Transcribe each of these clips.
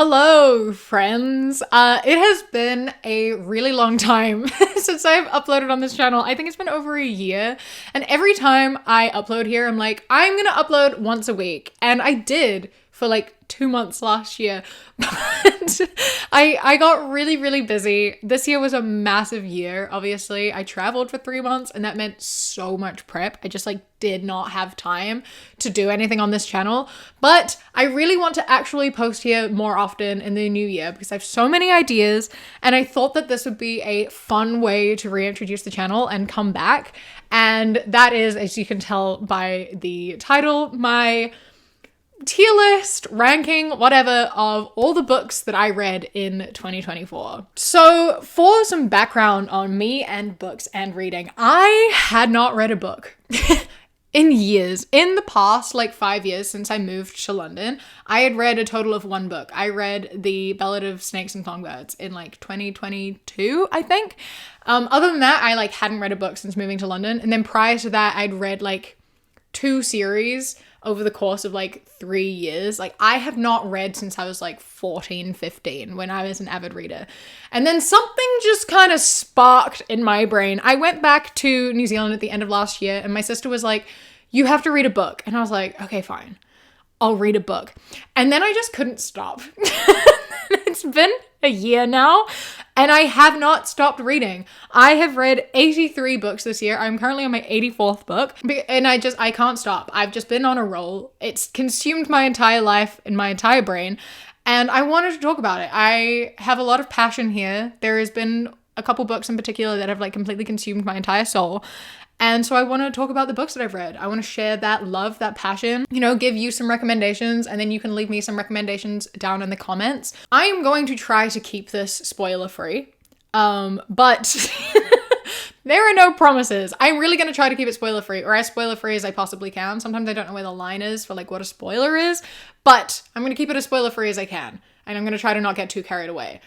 Hello, friends. It has been a really long time since I've uploaded on this channel. I think it's been over a year, and every time I upload here, I'm like, I'm gonna upload once a week, and I did for like 2 months last year, but I got really busy. This year was a massive year, obviously. I traveled for 3 months, and that meant so much prep. I just did not have time to do anything on this channel, but I really want to actually post here more often in the new year because I have so many ideas, and I thought that this would be a fun way to reintroduce the channel and come back. And that is, as you can tell by the title, my tier list, ranking, whatever, of all the books that I read in 2024. So for some background on me and books and reading, I had not read a book in years. In the past, 5 years since I moved to London, I had read a total of 1 book. I read The Ballad of Snakes and Songbirds in 2022, I think. Other than that, I hadn't read a book since moving to London. And then prior to that, I'd read 2 series over the course of 3 years. I have not read since I was 14, 15 when I was an avid reader. And then something just kind of sparked in my brain. I went back to New Zealand at the end of last year, and my sister was like, you have to read a book. And I was like, okay, fine, I'll read a book. And then I just couldn't stop. It's been a year now, and I have not stopped reading. I have read 83 books this year. I'm currently on my 84th book, and I can't stop. I've just been on a roll. It's consumed my entire life and my entire brain, and I wanted to talk about it. I have a lot of passion here. There has been a couple books in particular that have completely consumed my entire soul. And so I want to talk about the books that I've read. I want to share that love, that passion, give you some recommendations, and then you can leave me some recommendations down in the comments. I am going to try to keep this spoiler free, but there are no promises. I'm really going to try to keep it spoiler free, or as spoiler free as I possibly can. Sometimes I don't know where the line is for what a spoiler is, but I'm going to keep it as spoiler free as I can. And I'm going to try to not get too carried away.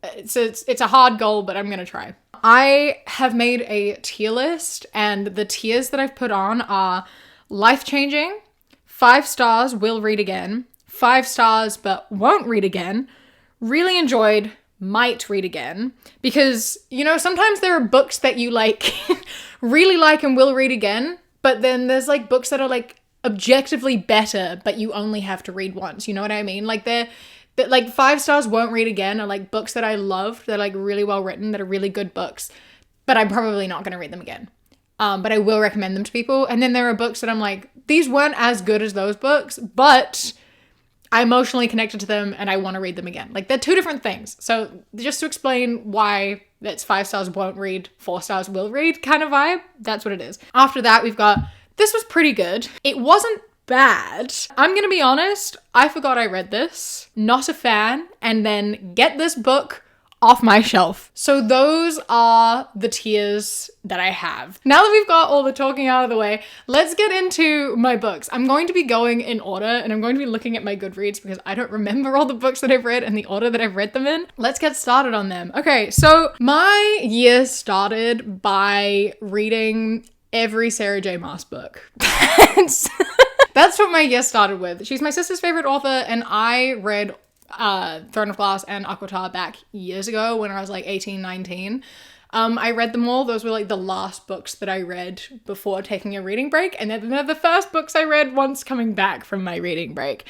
It's a hard goal, but I'm going to try. I have made a tier list, and the tiers that I've put on are life-changing, 5 stars, will read again, 5 stars, but won't read again, really enjoyed, might read again, because, sometimes there are books that you really like and will read again, but then there's books that are objectively better, but you only have to read once, you know what I mean? That 5 stars, won't read again are books that I loved, that are really well written, that are really good books, but I'm probably not going to read them again. But I will recommend them to people. And then there are books that I'm these weren't as good as those books, but I emotionally connected to them and I want to read them again. They're 2 different things. So just to explain why it's 5 stars, won't read, 4 stars, will read kind of vibe, that's what it is. After that, we've got, this was pretty good. It wasn't bad. I'm gonna be honest, I forgot I read this, not a fan, and then get this book off my shelf. So those are the tiers that I have. Now that we've got all the talking out of the way, let's get into my books. I'm going to be going in order, and I'm going to be looking at my Goodreads because I don't remember all the books that I've read and the order that I've read them in. Let's get started on them. Okay, so my year started by reading every Sarah J. Maas book. That's what my year started with. She's my sister's favorite author, and I read Throne of Glass and Aquatar back years ago when I was 18, 19. I read them all. Those were the last books that I read before taking a reading break, and they're the first books I read once coming back from my reading break.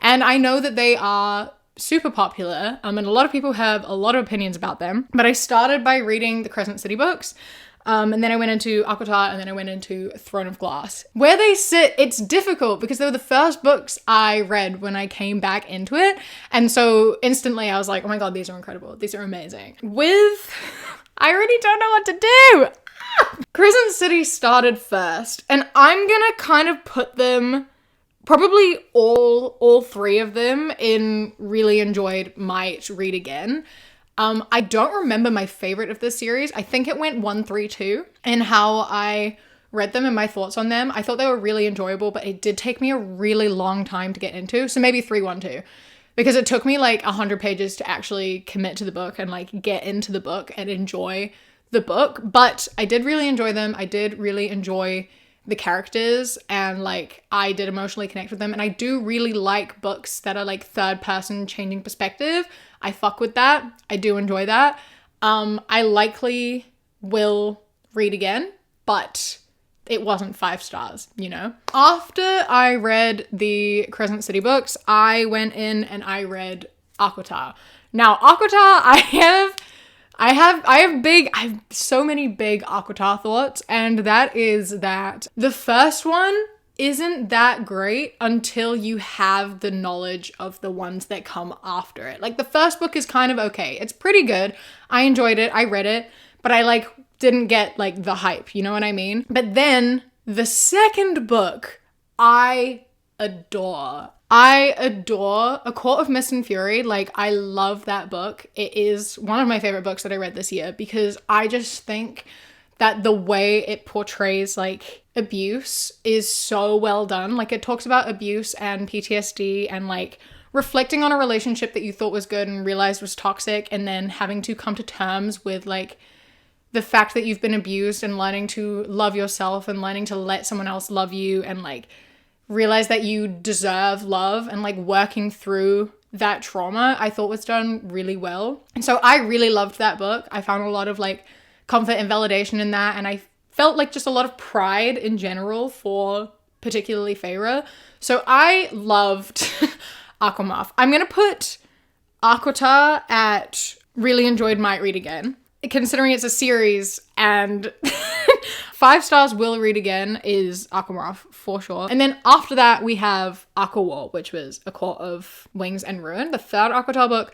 And I know that they are super popular, and a lot of people have a lot of opinions about them, but I started by reading the Crescent City books. And then I went into Aquatar, and then I went into Throne of Glass. Where they sit, it's difficult because they were the first books I read when I came back into it. And so instantly I was like, oh my God, these are incredible. These are amazing. I already don't know what to do. Crescent City started first, and I'm gonna kind of put them, probably all 3 of them, in really enjoyed, might read again. I don't remember my favorite of this series. I think it went 1, 3, 2, and how I read them and my thoughts on them. I thought they were really enjoyable, but it did take me a really long time to get into. So maybe 3, 1, 2, because it took me 100 pages to actually commit to the book and get into the book and enjoy the book. But I did really enjoy them. I did really enjoy the characters, and like I did emotionally connect with them. And I do really like books that are like third person changing perspective. I fuck with that. I do enjoy that. I likely will read again, but it wasn't 5 stars, you know? After I read the Crescent City books, I went in and I read Aquatar. Now, Aquatar, I have so many big Aquatar thoughts, and that is that the first one isn't that great until you have the knowledge of the ones that come after it. Like, the first book is kind of okay. It's pretty good. I enjoyed it. I read it, but I like didn't get like the hype, you know what I mean? But then the second book, I adore. I adore A Court of Mist and Fury. Like, I love that book. It is one of my favorite books that I read this year because I just think that the way it portrays like abuse is so well done. Like, it talks about abuse and PTSD and like reflecting on a relationship that you thought was good and realized was toxic, and then having to come to terms with like the fact that you've been abused and learning to love yourself and learning to let someone else love you and like realize that you deserve love, and like working through that trauma, I thought was done really well. And so I really loved that book. I found a lot of like comfort and validation in that, and I felt like just a lot of pride in general for particularly Feyre. So I loved Aquamarth. I'm gonna put Aquatar at really enjoyed, might read again, considering it's a series, and 5 stars will read again is Aquamarth for sure. And then after that we have Aquawar, which was A Court of Wings and Ruin. The third Aquatar book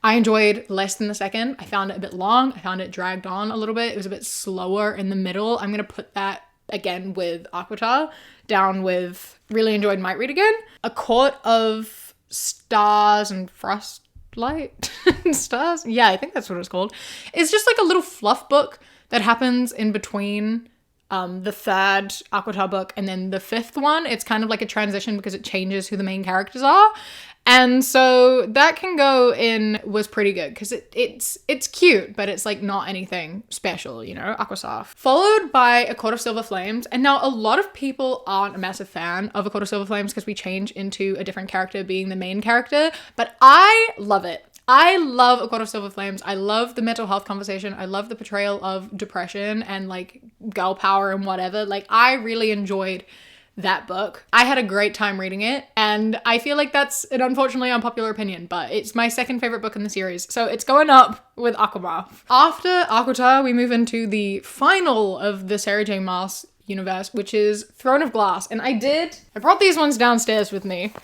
I enjoyed less than the second. I found it a bit long. I found it dragged on a little bit. It was a bit slower in the middle. I'm gonna put that again with Aquatar, down with really enjoyed, might read again. A Court of Stars and Frostlight Stars? Yeah, I think that's what it's called. It's just like a little fluff book that happens in between the third Aquatar book and then the 5th one. It's kind of like a transition because it changes who the main characters are. And so that can go in, was pretty good because it's cute, but it's like not anything special, you know, Aquasarf. Followed by A Court of Silver Flames. And now a lot of people aren't a massive fan of A Court of Silver Flames because we change into a different character being the main character, but I love it. I love A Court of Silver Flames. I love the mental health conversation. I love the portrayal of depression and like girl power and whatever. Like, I really enjoyed that book. I had a great time reading it, and I feel like that's an unfortunately unpopular opinion, but it's my second favorite book in the series, so it's going up with Aquamarth. After Aquatar, we move into the final of the Sarah J. Maas universe, which is Throne of Glass. And I brought these ones downstairs with me.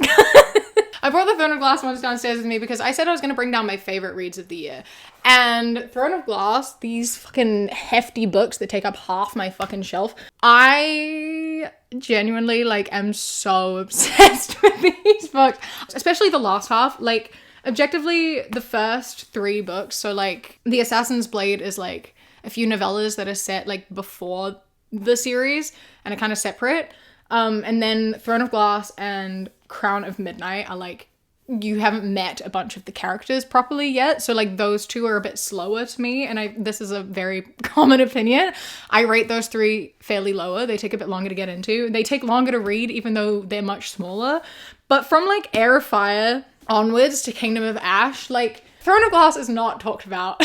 I brought the Throne of Glass ones downstairs with me because I said I was going to bring down my favorite reads of the year. And Throne of Glass, these fucking hefty books that take up half my fucking shelf, I genuinely like am so obsessed with these books. Especially the last half. Like, objectively, the first 3 books, so like The Assassin's Blade is like a few novellas that are set like before the series and are kind of separate. And then Throne of Glass and Crown of Midnight are like, you haven't met a bunch of the characters properly yet. So like those 2 are a bit slower to me. And this is a very common opinion. I rate those 3 fairly lower. They take a bit longer to get into. They take longer to read, even though they're much smaller. But from like Heir of Fire onwards to Kingdom of Ash, like Throne of Glass is not talked about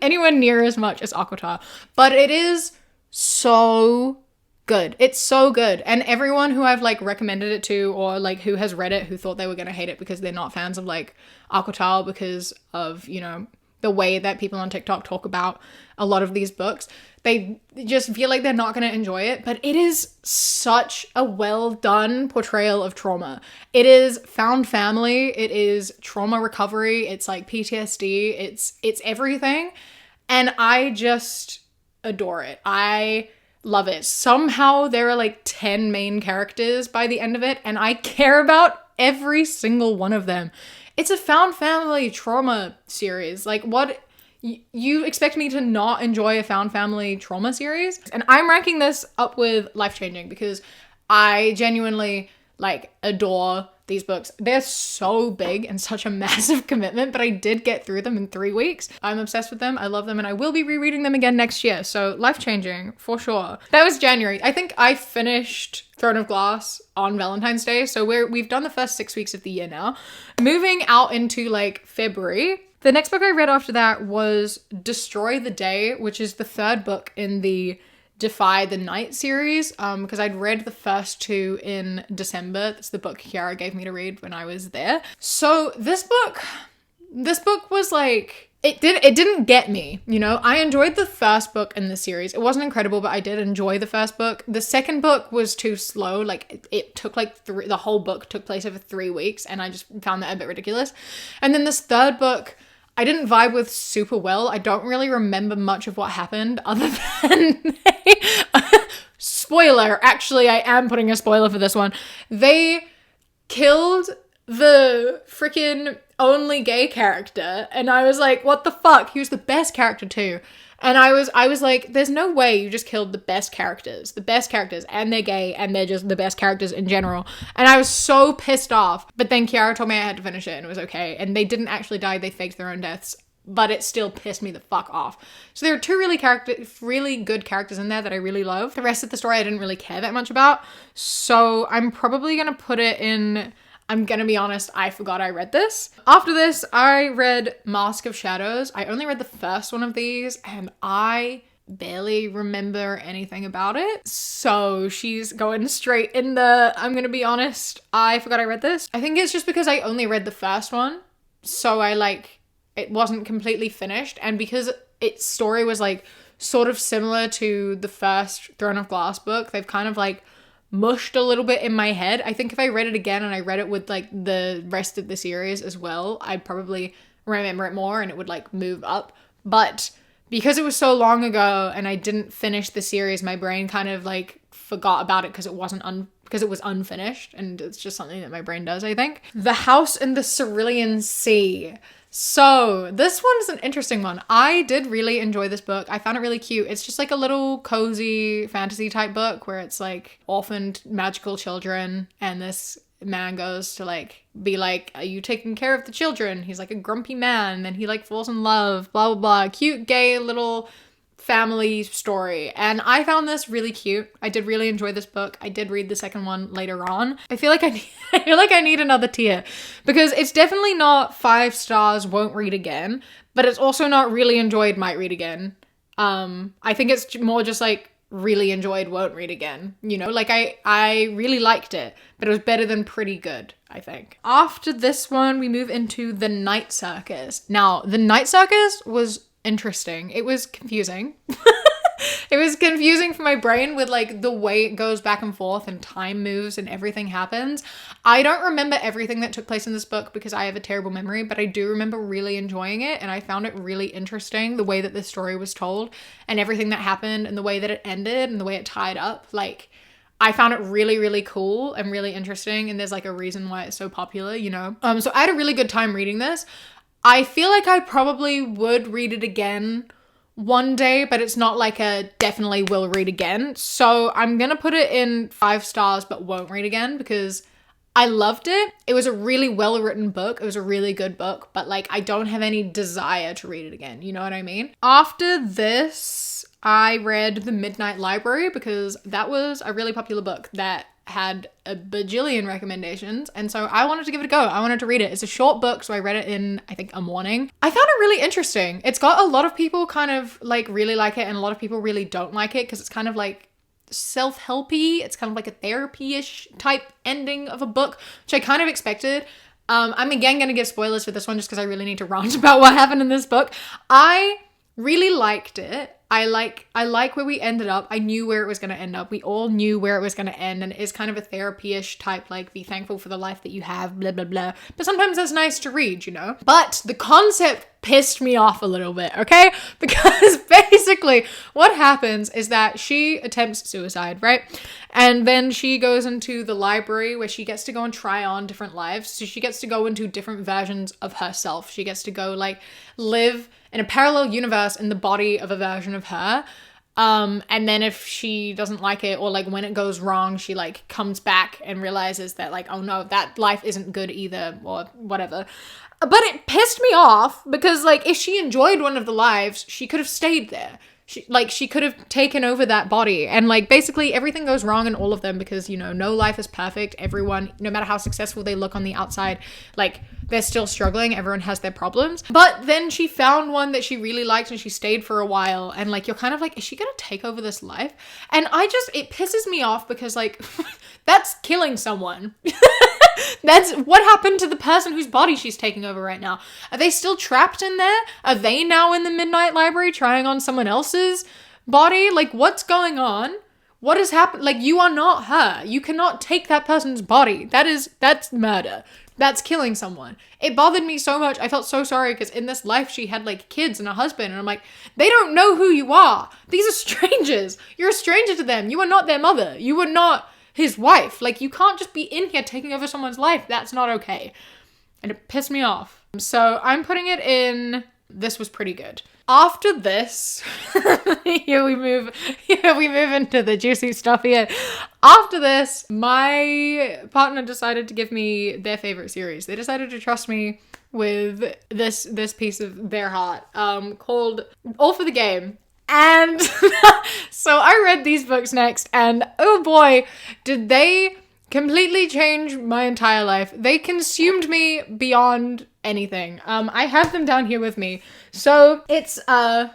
anywhere near as much as Aquatar. But it is so good. It's so good. And everyone who I've like recommended it to, or like who has read it, who thought they were going to hate it because they're not fans of like Aquatar because of, you know, the way that people on TikTok talk about a lot of these books, they just feel like they're not going to enjoy it. But it is such a well done portrayal of trauma. It is found family. It is trauma recovery. It's like PTSD. It's everything. And I just adore it. I love it. Somehow there are like 10 main characters by the end of it, and I care about every single one of them. It's a found family trauma series. Like, what? You expect me to not enjoy a found family trauma series? And I'm ranking this up with life-changing because I genuinely like adore these books. They're so big and such a massive commitment, but I did get through them in 3 weeks. I'm obsessed with them. I love them, and I will be rereading them again next year. So life-changing for sure. That was January. I think I finished Throne of Glass on Valentine's Day. So we've done the first 6 weeks of the year now. Moving out into like February. The next book I read after that was Destroy the Day, which is the third book in the Defy the Night series, because I'd read the first 2 in December. That's the book Kiara gave me to read when I was there. So this book was like, it didn't get me, you know? I enjoyed the first book in the series. It wasn't incredible, but I did enjoy the first book. The second book was too slow. Like it took like the whole book took place over 3 weeks, and I just found that a bit ridiculous. And then this third book, I didn't vibe with super well. I don't really remember much of what happened other than spoiler. Actually, I am putting a spoiler for this one. They killed the freaking only gay character, and I was like, what the fuck? He was the best character too. And I was like, there's no way you just killed the best characters, and they're gay, and they're just the best characters in general. And I was so pissed off. But then Kiara told me I had to finish it, and it was okay. And they didn't actually die, they faked their own deaths. But it still pissed me the fuck off. So there are 2 really good characters in there that I really love. The rest of the story I didn't really care that much about. So I'm probably gonna put it in... I'm gonna be honest, I forgot I read this. After this, I read Mask of Shadows. I only read the first one of these, and I barely remember anything about it. So she's going straight in the, I'm gonna be honest, I forgot I read this. I think it's just because I only read the first one, so it wasn't completely finished, and because its story was like sort of similar to the first Throne of Glass book, they've kind of like mushed a little bit in my head. I think if I read it again and I read it with like the rest of the series as well, I'd probably remember it more and it would like move up. But because it was so long ago and I didn't finish the series, my brain kind of like forgot about it because it was unfinished, and it's just something that my brain does, I think. The House in the Cerulean Sea. So this one's an interesting one. I did really enjoy this book. I found it really cute. It's just like a little cozy fantasy type book where it's like orphaned magical children, and this man goes to like be like, are you taking care of the children? He's like a grumpy man, and then he like falls in love, blah blah blah. Cute gay little family story, and I found this really cute. I did really enjoy this book. I did read the second one later on. I feel like I need another tier, because it's definitely not 5 stars, won't read again, but it's also not really enjoyed, might read again. I think it's more just like really enjoyed, won't read again. You know, like I really liked it, but it was better than pretty good, I think. After this one, we move into The Night Circus. Now, The Night Circus was interesting. It was confusing. It was confusing for my brain with like the way it goes back and forth and time moves and everything happens. I don't remember everything that took place in this book because I have a terrible memory, but I do remember really enjoying it, and I found it really interesting the way that this story was told and everything that happened and the way that it ended and the way it tied up. Like, I found it really, really cool and really interesting, and there's like a reason why it's so popular, you know? So I had a really good time reading this. I feel like I probably would read it again one day, but it's not like a definitely will read again. So I'm gonna put it in 5 stars, but won't read again, because I loved it. It was a really well-written book. It was a really good book, but like I don't have any desire to read it again. You know what I mean? After this, I read The Midnight Library, because that was a really popular book that had a bajillion recommendations, and so I wanted to give it a go. I wanted to read it. It's a short book, so I read it in, I think, a morning. I found it really interesting. It's got a lot of people kind of like really like it, and a lot of people really don't like it because it's kind of like self-helpy. It's kind of like a therapy-ish type ending of a book, which I kind of expected. I'm again gonna give spoilers for this one just because I really need to rant about what happened in this book. I really liked it. I like where we ended up. I knew where it was going to end up. We all knew where it was going to end, and it is kind of a therapy-ish type, like, be thankful for the life that you have, blah, blah, blah. But sometimes that's nice to read, you know? But the concept pissed me off a little bit, okay? Because basically what happens is that she attempts suicide, right? And then she goes into the library where she gets to go and try on different lives. So she gets to go into different versions of herself. She gets to go, like, live in a parallel universe in the body of a version of her. And then if she doesn't like it, or like when it goes wrong, she like comes back and realizes that like, oh no, that life isn't good either, or whatever. But it pissed me off because like if she enjoyed one of the lives, she could have stayed there. She could have taken over that body, and like basically everything goes wrong in all of them because, you know, no life is perfect. Everyone, no matter how successful they look on the outside, like they're still struggling. Everyone has their problems. But then she found one that she really liked and she stayed for a while, and like you're kind of like, is she gonna take over this life? And it pisses me off because like that's killing someone. That's what happened to the person whose body she's taking over right now. Are they still trapped in there? Are they now in the Midnight Library trying on someone else's body? Like, what's going on? What has happened? Like, you are not her. You cannot take that person's body. That's murder. That's killing someone. It bothered me so much. I felt so sorry because in this life she had like kids and a husband, and I'm like, they don't know who you are. These are strangers. You're a stranger to them. You are not their mother. You are not his wife. Like, you can't just be in here taking over someone's life. That's not okay. And it pissed me off. So I'm putting it in, this was pretty good. After this, here we move into the juicy stuff here. After this, my partner decided to give me their favorite series. They decided to trust me with this piece of their heart, called All for the Game. And so I read these books next, and oh boy, did they completely change my entire life. They consumed me beyond anything. I have them down here with me. So it's The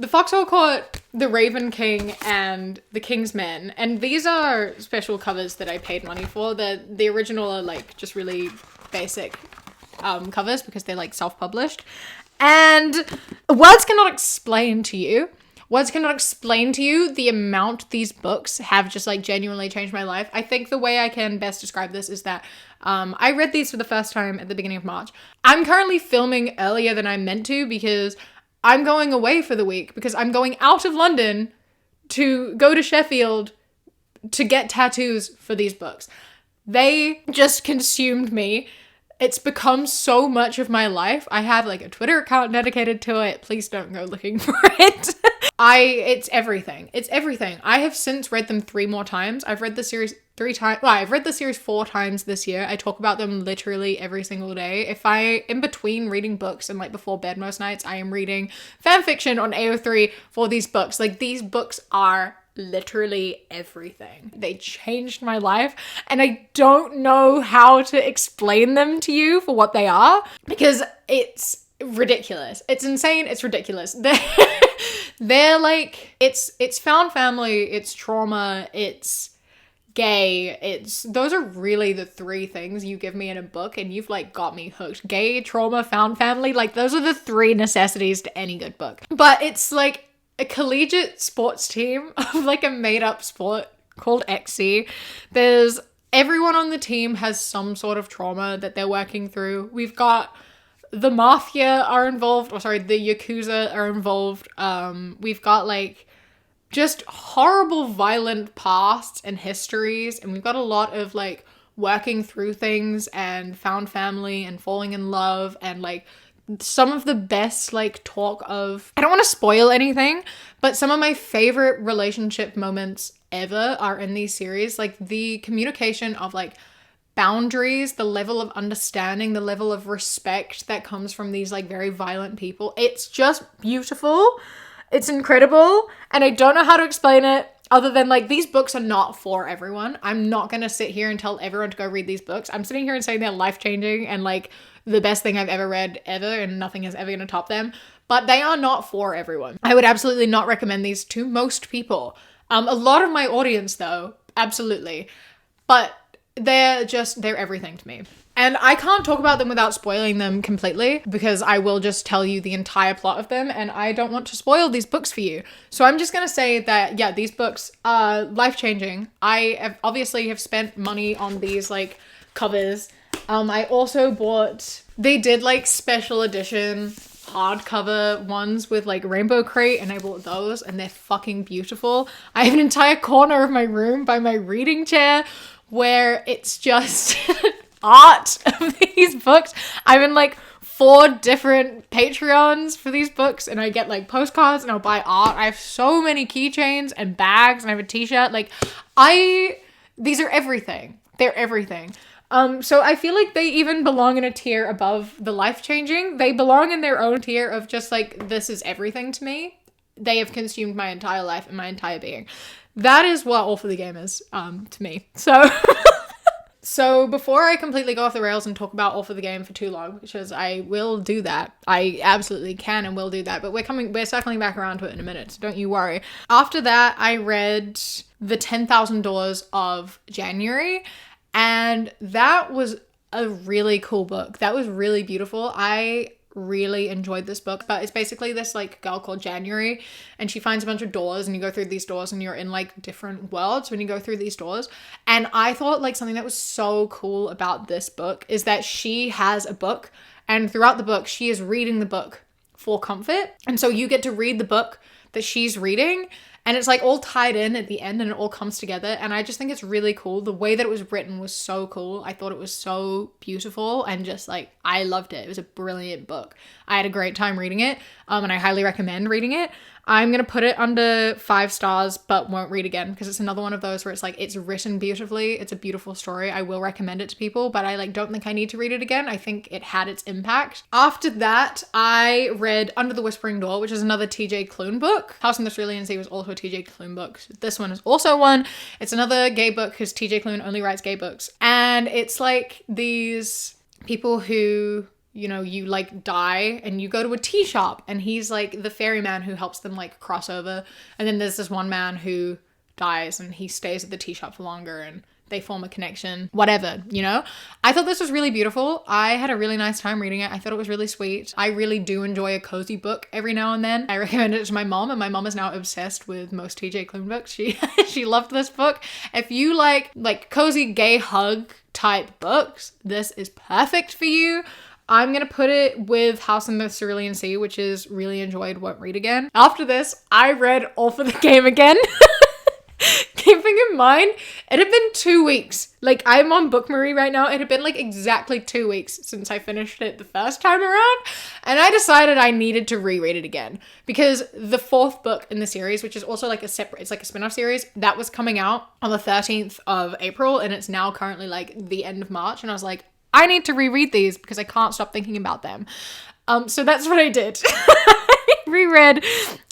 Foxhole Court, The Raven King, and The King's Men. And these are special covers that I paid money for. The original are like just really basic covers because they're like self-published. And words cannot explain to you the amount these books have just like genuinely changed my life. I think the way I can best describe this is that I read these for the first time at the beginning of March. I'm currently filming earlier than I meant to because I'm going away for the week, because I'm going out of London to go to Sheffield to get tattoos for these books. They just consumed me. It's become so much of my life. I have like a Twitter account dedicated to it. Please don't go looking for it. It's everything. It's everything. I have since read them 3 more times. I've read the series 3 times. Well, I've read the series 4 times this year. I talk about them literally every single day. In between reading books and like before bed most nights, I am reading fan fiction on AO3 for these books. Like, these books are literally everything. They changed my life, and I don't know how to explain them to you for what they are, because it's ridiculous. It's insane. It's ridiculous. They're like, it's found family, it's trauma, it's gay. Those are really the 3 things you give me in a book and you've like got me hooked. Gay, trauma, found family. Like, those are the 3 necessities to any good book. But it's like a collegiate sports team of like a made-up sport called XC. Everyone on the team has some sort of trauma that they're working through. We've got the mafia are involved, the Yakuza are involved. We've got like just horrible violent pasts and histories, and we've got a lot of like working through things and found family and falling in love, and like some of the best like talk of, I don't want to spoil anything, but some of my favorite relationship moments ever are in these series. Like, the communication of like boundaries, the level of understanding, the level of respect that comes from these like very violent people. It's just beautiful. It's incredible. And I don't know how to explain it other than like, these books are not for everyone. I'm not going to sit here and tell everyone to go read these books. I'm sitting here and saying they're life-changing and like the best thing I've ever read ever, and nothing is ever going to top them. But they are not for everyone. I would absolutely not recommend these to most people. A lot of my audience though, absolutely. But they're everything to me. And I can't talk about them without spoiling them completely, because I will just tell you the entire plot of them, and I don't want to spoil these books for you. So I'm just going to say that, yeah, these books are life-changing. I obviously have spent money on these like covers. I also they did like special edition hardcover ones with like rainbow crate, and I bought those, and they're fucking beautiful. I have an entire corner of my room by my reading chair where it's just art of these books. I'm in like 4 different Patreons for these books, and I get like postcards, and I'll buy art. I have so many keychains and bags, and I have a t-shirt. Like, these are everything. They're everything. So I feel like they even belong in a tier above the life-changing. They belong in their own tier of just like, this is everything to me. They have consumed my entire life and my entire being. That is what All for the Game is, to me. So, so before I completely go off the rails and talk about All for the Game for too long, because I will do that. I absolutely can and will do that. But we're circling back around to it in a minute, so don't you worry. After that, I read The 10,000 Doors of January. And that was a really cool book. That was really beautiful. I really enjoyed this book, but it's basically this like girl called January, and she finds a bunch of doors, and you go through these doors and you're in like different worlds when you go through these doors. And I thought like something that was so cool about this book is that she has a book, and throughout the book she is reading the book for comfort. And so you get to read the book that she's reading, and it's like all tied in at the end, and it all comes together. And I just think it's really cool. The way that it was written was so cool. I thought it was so beautiful, and just like, I loved it. It was a brilliant book. I had a great time reading it, and I highly recommend reading it. I'm going to put it under 5 stars, but won't read again, because it's another one of those where it's like, it's written beautifully. It's a beautiful story. I will recommend it to people, but I like don't think I need to read it again. I think it had its impact. After that, I read Under the Whispering Door, which is another TJ Klune book. House in the Cerulean Sea was also a TJ Klune book. This one is also one. It's another gay book, because TJ Klune only writes gay books. And it's like these people who, you know, you like die and you go to a tea shop, and he's like the ferryman who helps them like cross over. And then there's this one man who dies, and he stays at the tea shop for longer, and they form a connection, whatever, you know? I thought this was really beautiful. I had a really nice time reading it. I thought it was really sweet. I really do enjoy a cozy book every now and then. I recommend it to my mom, and my mom is now obsessed with most TJ Klune books. She loved this book. If you like cozy gay hug type books, this is perfect for you. I'm going to put it with House in the Cerulean Sea, which is really enjoyed, won't read again. After this, I read All for the Game again. Keeping in mind, it had been 2 weeks. Like, I'm on Book Marie right now. It had been like exactly 2 weeks since I finished it the first time around. And I decided I needed to reread it again, because the 4th book in the series, which is also like it's like a spin-off series, that was coming out on the 13th of April. And it's now currently like the end of March. And I was like, I need to reread these because I can't stop thinking about them. So that's what I did.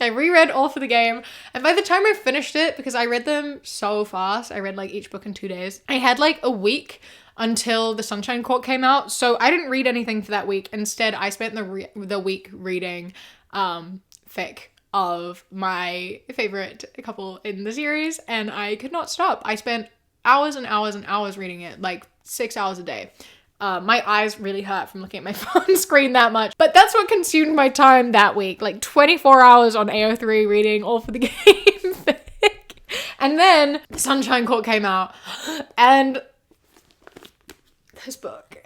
I reread All for the Game. And by the time I finished it, because I read them so fast, I read like each book in 2 days. I had like a week until The Sunshine Court came out. So I didn't read anything for that week. Instead, I spent the week reading fic of my favorite couple in the series. And I could not stop. I spent hours and hours and hours reading it, like 6 hours a day. My eyes really hurt from looking at my phone screen that much. But that's what consumed my time that week. Like 24 hours on AO3 reading All for the Game. And then The Sunshine Court came out. And this book.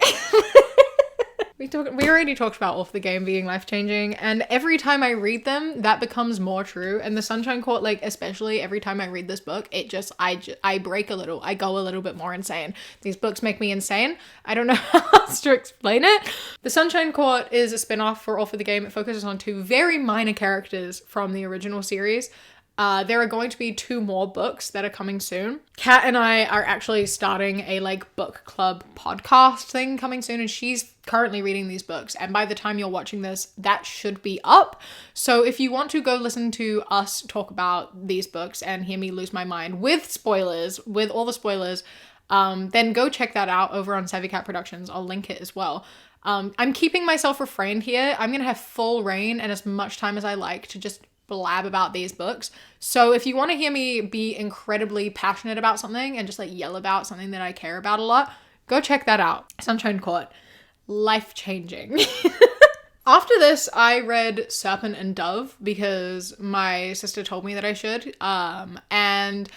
We already talked about All for the Game being life-changing, and every time I read them, that becomes more true. And The Sunshine Court, like, especially every time I read this book, I break a little. I go a little bit more insane. These books make me insane. I don't know how else to explain it. The Sunshine Court is a spin-off for All for the Game. It focuses on 2 very minor characters from the original series. There are going to be 2 more books that are coming soon. Kat and I are actually starting a like book club podcast thing coming soon, and she's currently reading these books. And by the time you're watching this, that should be up. So if you want to go listen to us talk about these books and hear me lose my mind with spoilers, with all the spoilers, then go check that out over on Savvy Cat Productions. I'll link it as well. I'm keeping myself refrained here. I'm going to have full reign and as much time as I like to just blab about these books. So if you want to hear me be incredibly passionate about something and just like yell about something that I care about a lot, go check that out. Sunshine Court. Life-changing. After this, I read Serpent and Dove because my sister told me that I should. And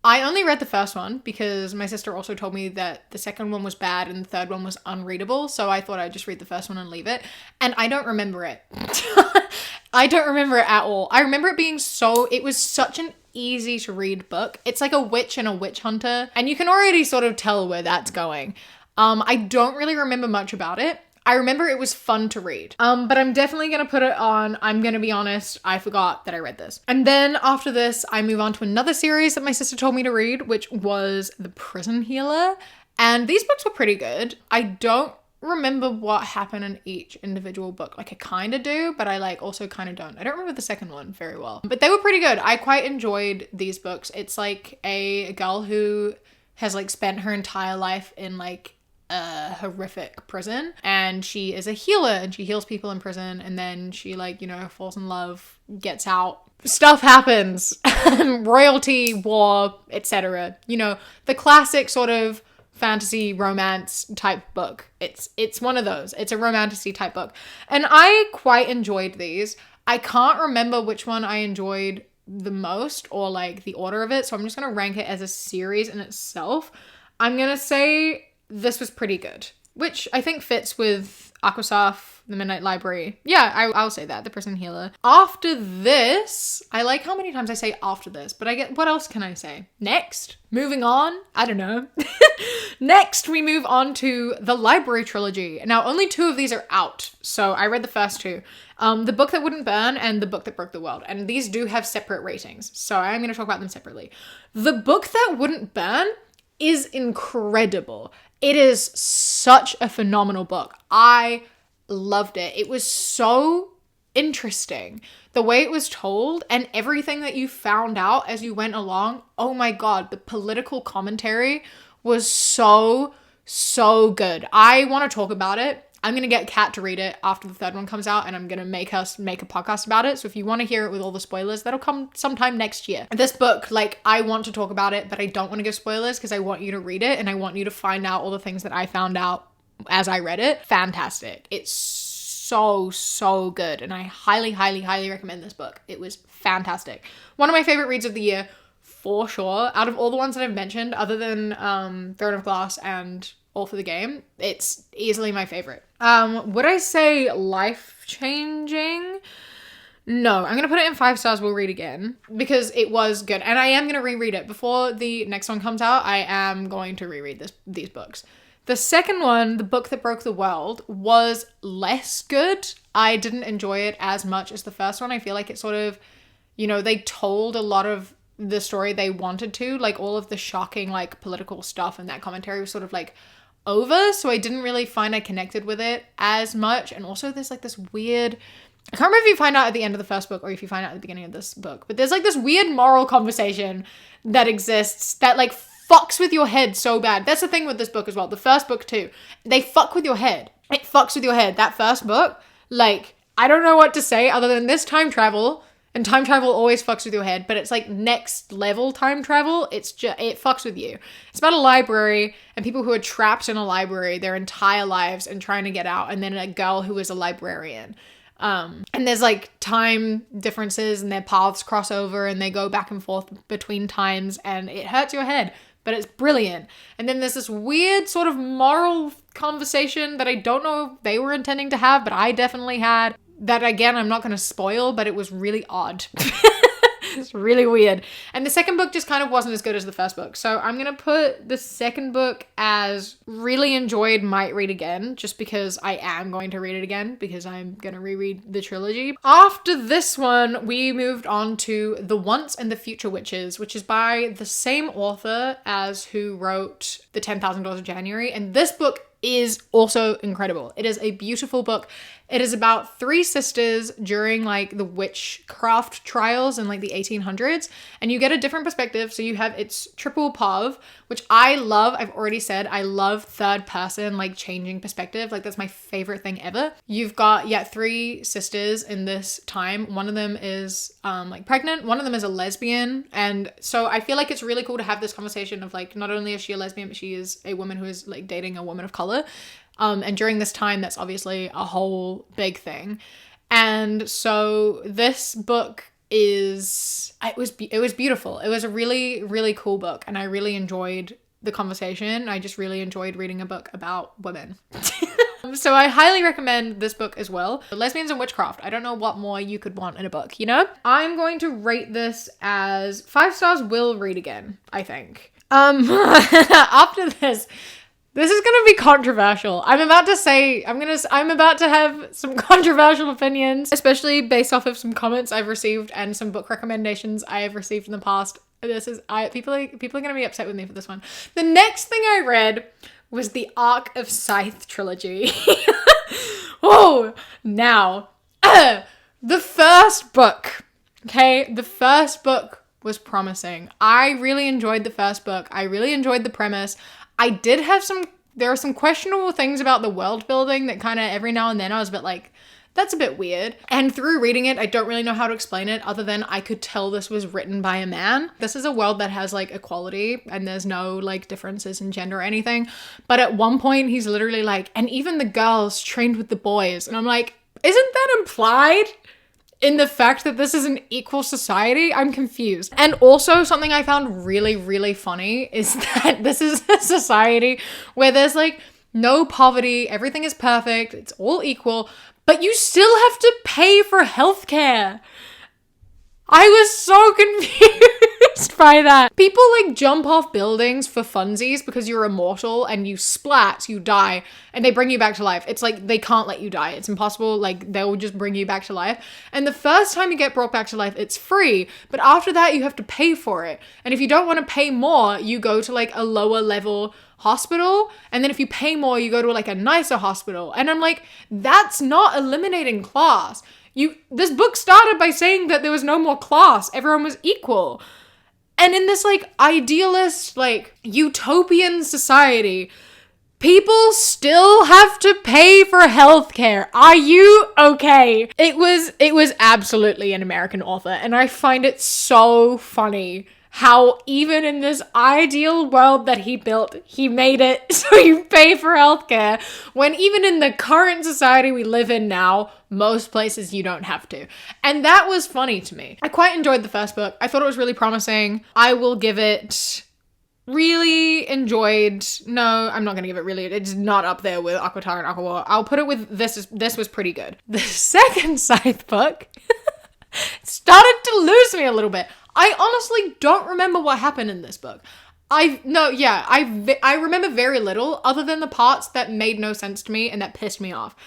I only read the first one because my sister also told me that the second one was bad and the third one was unreadable. So I thought I'd just read the first one and leave it. And I don't remember it. I don't remember it at all. I remember it being it was such an easy to read book. It's like a witch and a witch hunter. And you can already sort of tell where that's going. I don't really remember much about it. I remember it was fun to read. But I'm definitely gonna put it on. I'm gonna be honest, I forgot that I read this. And then after this, I move on to another series that my sister told me to read, which was The Prison Healer. And these books were pretty good. I don't remember what happened in each individual book. Like I kind of do, but I like also kind of don't. I don't remember the second one very well, but they were pretty good. I quite enjoyed these books. It's like a girl who has like spent her entire life in like a horrific prison, and she is a healer and she heals people in prison, and then she like, you know, falls in love, gets out, stuff happens, royalty, war, etc. You know, the classic sort of fantasy romance type book. It's one of those. It's a romantasy type book. And I quite enjoyed these. I can't remember which one I enjoyed the most or like the order of it, so I'm just going to rank it as a series in itself. I'm going to say this was pretty good, which I think fits with Aquasaf, The Midnight Library. Yeah, I'll say that, The Prison Healer. After this, I like how many times I say after this, but what else can I say? Next? Moving on? I don't know. Next, we move on to the Library Trilogy. Now, only 2 of these are out, so I read the first 2. The Book That Wouldn't Burn and The Book That Broke the World. And these do have separate ratings, so I'm going to talk about them separately. The Book That Wouldn't Burn is incredible. It is such a phenomenal book. I loved it. It was so interesting. The way it was told and everything that you found out as you went along. Oh my God, the political commentary was so good. I want to talk about it. I'm going to get Kat to read it after the 3rd one comes out, and I'm going to make us make a podcast about it. So if you want to hear it with all the spoilers, that'll come sometime next year. This book, like, I want to talk about it, but I don't want to give spoilers because I want you to read it and I want you to find out all the things that I found out as I read it. Fantastic. It's so good, and I highly recommend this book. It was fantastic. One of my favorite reads of the year, for sure. Out of all the ones that I've mentioned, other than Throne of Glass and All for the Game, it's easily my favorite. Would I say life-changing? No, I'm going to put it in 5 stars. We'll read again because it was good. And I am going to reread it. Before the next one comes out, I am going to reread these books. The second one, The Book That Broke the World, was less good. I didn't enjoy it as much as the first one. I feel like it sort of, you know, they told a lot of the story they wanted to. Like all of the shocking like political stuff and that commentary was sort of like over, so I didn't really find I connected with it as much. And also there's like this weird, I can't remember if you find out at the end of the first book or if you find out at the beginning of this book, but there's like this weird moral conversation that exists that like fucks with your head so bad. That's the thing with this book as well. The first book too. They fuck with your head. It fucks with your head. That first book, like, I don't know what to say other than this time travel. And time travel always fucks with your head, but it's like next level time travel. It fucks with you. It's about a library and people who are trapped in a library their entire lives and trying to get out. And then a girl who is a librarian. And there's like time differences and their paths cross over and they go back and forth between times and it hurts your head, but it's brilliant. And then there's this weird sort of moral conversation that I don't know if they were intending to have, but I definitely had. That again, I'm not going to spoil, but it was really odd. It's really weird. And the second book just kind of wasn't as good as the first book. So I'm going to put the second book as really enjoyed, might read again, just because I am going to read it again because I'm going to reread the trilogy. After this one, we moved on to The Once and the Future Witches, which is by the same author as who wrote The $10,000 of January. And this book is also incredible. It is a beautiful book. It is about 3 sisters during like the witchcraft trials in like the 1800s, and you get a different perspective. So you have it's triple POV, which I love. I've already said I love third person like changing perspective. Like that's my favorite thing ever. You've got 3 sisters in this time. One of them is like pregnant. One of them is a lesbian, and so I feel like it's really cool to have this conversation of like not only is she a lesbian, but she is a woman who is like dating a woman of color. And during this time, that's obviously a whole big thing. And so this book it was beautiful. It was a really, really cool book. And I really enjoyed the conversation. I just really enjoyed reading a book about women. So I highly recommend this book as well. Lesbians and Witchcraft. I don't know what more you could want in a book, you know? I'm going to rate this as 5 stars. Will read again, I think. After this, This is gonna be controversial. I'm about to have some controversial opinions, especially based off of some comments I've received and some book recommendations I have received in the past. People are gonna be upset with me for this one. The next thing I read was the Arc of Scythe trilogy. Oh, now, the first book. Okay, the first book was promising. I really enjoyed the first book. I really enjoyed the premise. There are some questionable things about the world building that kind of every now and then I was a bit like, that's a bit weird. And through reading it, I don't really know how to explain it other than I could tell this was written by a man. This is a world that has like equality and there's no like differences in gender or anything. But at one point he's literally like, and even the girls trained with the boys. And I'm like, isn't that implied in the fact that this is an equal society? I'm confused. And also something I found really, really funny is that this is a society where there's like no poverty, everything is perfect, it's all equal, but you still have to pay for healthcare. I was so confused by that. People like jump off buildings for funsies because you're immortal and you splat, you die, and they bring you back to life. It's like they can't let you die. It's impossible. Like they'll just bring you back to life. And the first time you get brought back to life, it's free. But after that, you have to pay for it. And if you don't want to pay more, you go to like a lower level hospital. And then if you pay more, you go to like a nicer hospital. And I'm like, that's not eliminating class. This book started by saying that there was no more class. Everyone was equal. And in this like idealist, like utopian society, people still have to pay for healthcare. Are you okay? It was absolutely an American author. And I find it so funny how even in this ideal world that he built, he made it so you pay for healthcare, when even in the current society we live in now, most places you don't have to. And that was funny to me. I quite enjoyed the first book. I thought it was really promising. I will give it really enjoyed. No, I'm not gonna give it really. It's not up there with Aquatar and Aquawar. I'll put it with this was pretty good. The second Scythe book started to lose me a little bit. I honestly don't remember what happened in this book. I remember very little other than the parts that made no sense to me and that pissed me off.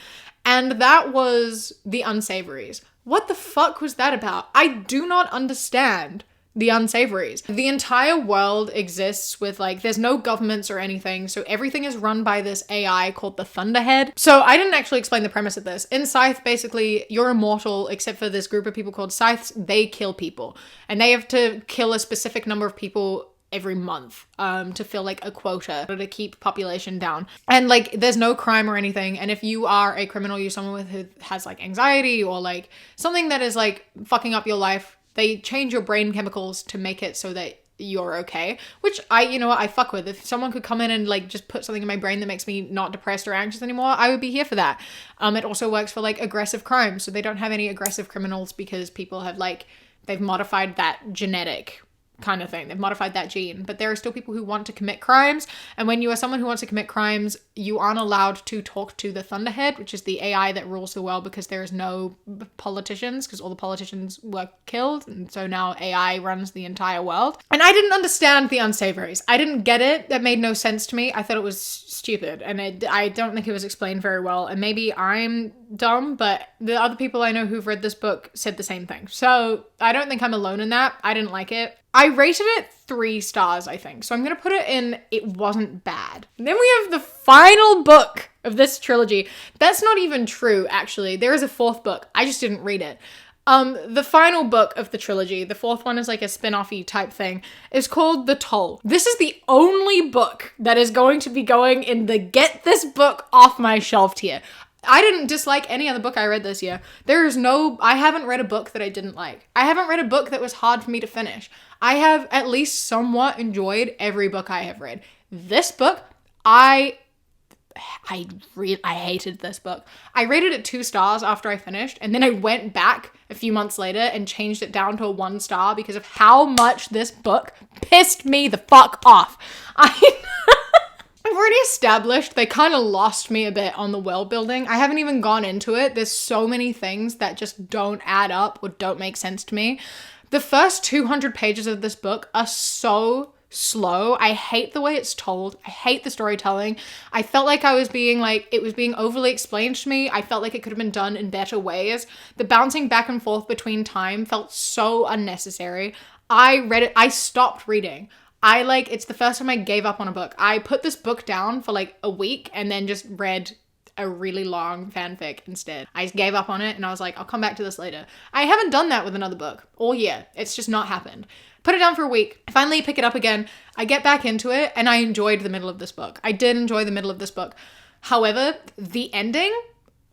And that was the unsavories. What the fuck was that about? I do not understand the unsavories. The entire world exists with like, there's no governments or anything. So everything is run by this AI called the Thunderhead. So I didn't actually explain the premise of this. In Scythe, basically, you're immortal except for this group of people called Scythes. They kill people. And they have to kill a specific number of people every month to fill like a quota to keep population down. And like there's no crime or anything. And if you are a criminal, you're someone who has like anxiety or like something that is like fucking up your life, they change your brain chemicals to make it so that you're okay, which I fuck with. If someone could come in and like just put something in my brain that makes me not depressed or anxious anymore, I would be here for that. It also works for like aggressive crime. So they don't have any aggressive criminals because people have like, they've modified that genetic kind of thing. They've modified that gene, but there are still people who want to commit crimes. And when you are someone who wants to commit crimes, you aren't allowed to talk to the Thunderhead, which is the AI that rules the world because there is no politicians, because all the politicians were killed. And so now AI runs the entire world. And I didn't understand the unsavories. I didn't get it. That made no sense to me. I thought it was stupid. And I don't think it was explained very well. And maybe I'm dumb, but the other people I know who've read this book said the same thing. So I don't think I'm alone in that. I didn't like it. I rated it 3 stars, I think. So I'm going to put it in, it wasn't bad. And then we have the final book of this trilogy. That's not even true, actually. There is a 4th book. I just didn't read it. The final book of the trilogy, the 4th one is like a spin-off-y type thing, is called The Toll. This is the only book that is going to be going in the get this book off my shelf tier. I didn't dislike any other book I read this year. I haven't read a book that I didn't like. I haven't read a book that was hard for me to finish. I have at least somewhat enjoyed every book I have read. This book, I hated this book. I rated it 2 stars after I finished, and then I went back a few months later and changed it down to a 1 star because of how much this book pissed me the fuck off. I've already established they kind of lost me a bit on the world building. I haven't even gone into it. There's so many things that just don't add up or don't make sense to me. The first 200 pages of this book are so slow. I hate the way it's told. I hate the storytelling. I felt like it was being overly explained to me. I felt like it could have been done in better ways. The bouncing back and forth between time felt so unnecessary. I read it. I stopped reading. It's the first time I gave up on a book. I put this book down for like a week and then just read a really long fanfic instead. I just gave up on it and I was like, I'll come back to this later. I haven't done that with another book all year. It's just not happened. Put it down for a week. Finally pick it up again. I get back into it and I enjoyed the middle of this book. I did enjoy the middle of this book. However, the ending,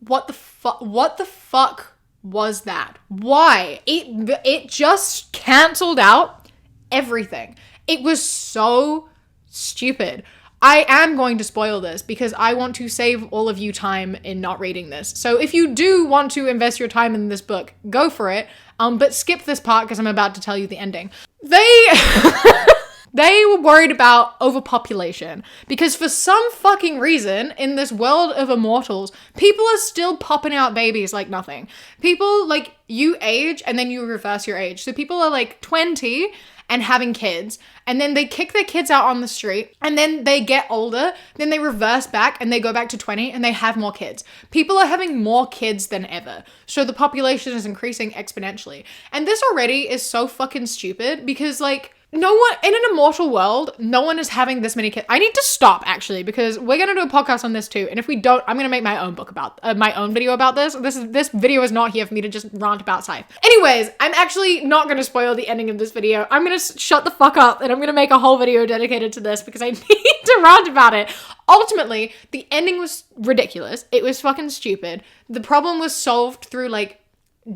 what the fuck was that? Why? It just cancelled out everything. It was so stupid. I am going to spoil this because I want to save all of you time in not reading this. So if you do want to invest your time in this book, go for it. But skip this part because I'm about to tell you the ending. They were worried about overpopulation because for some fucking reason in this world of immortals, people are still popping out babies like nothing. People, like, you age and then you reverse your age. So people are like 20 and having kids, and then they kick their kids out on the street, and then they get older, then they reverse back and they go back to 20 and they have more kids. People are having more kids than ever. So the population is increasing exponentially. And this already is so fucking stupid because, like, no one in an immortal world, no one is having this many kids. I need to stop actually because we're gonna do a podcast on this too. And if we don't, I'm gonna make my own book about my own video about this. This video is not here for me to just rant about Scythe. Anyways, I'm actually not gonna spoil the ending of this video. I'm gonna shut the fuck up and I'm gonna make a whole video dedicated to this because I need to rant about it. Ultimately, the ending was ridiculous. It was fucking stupid. The problem was solved through like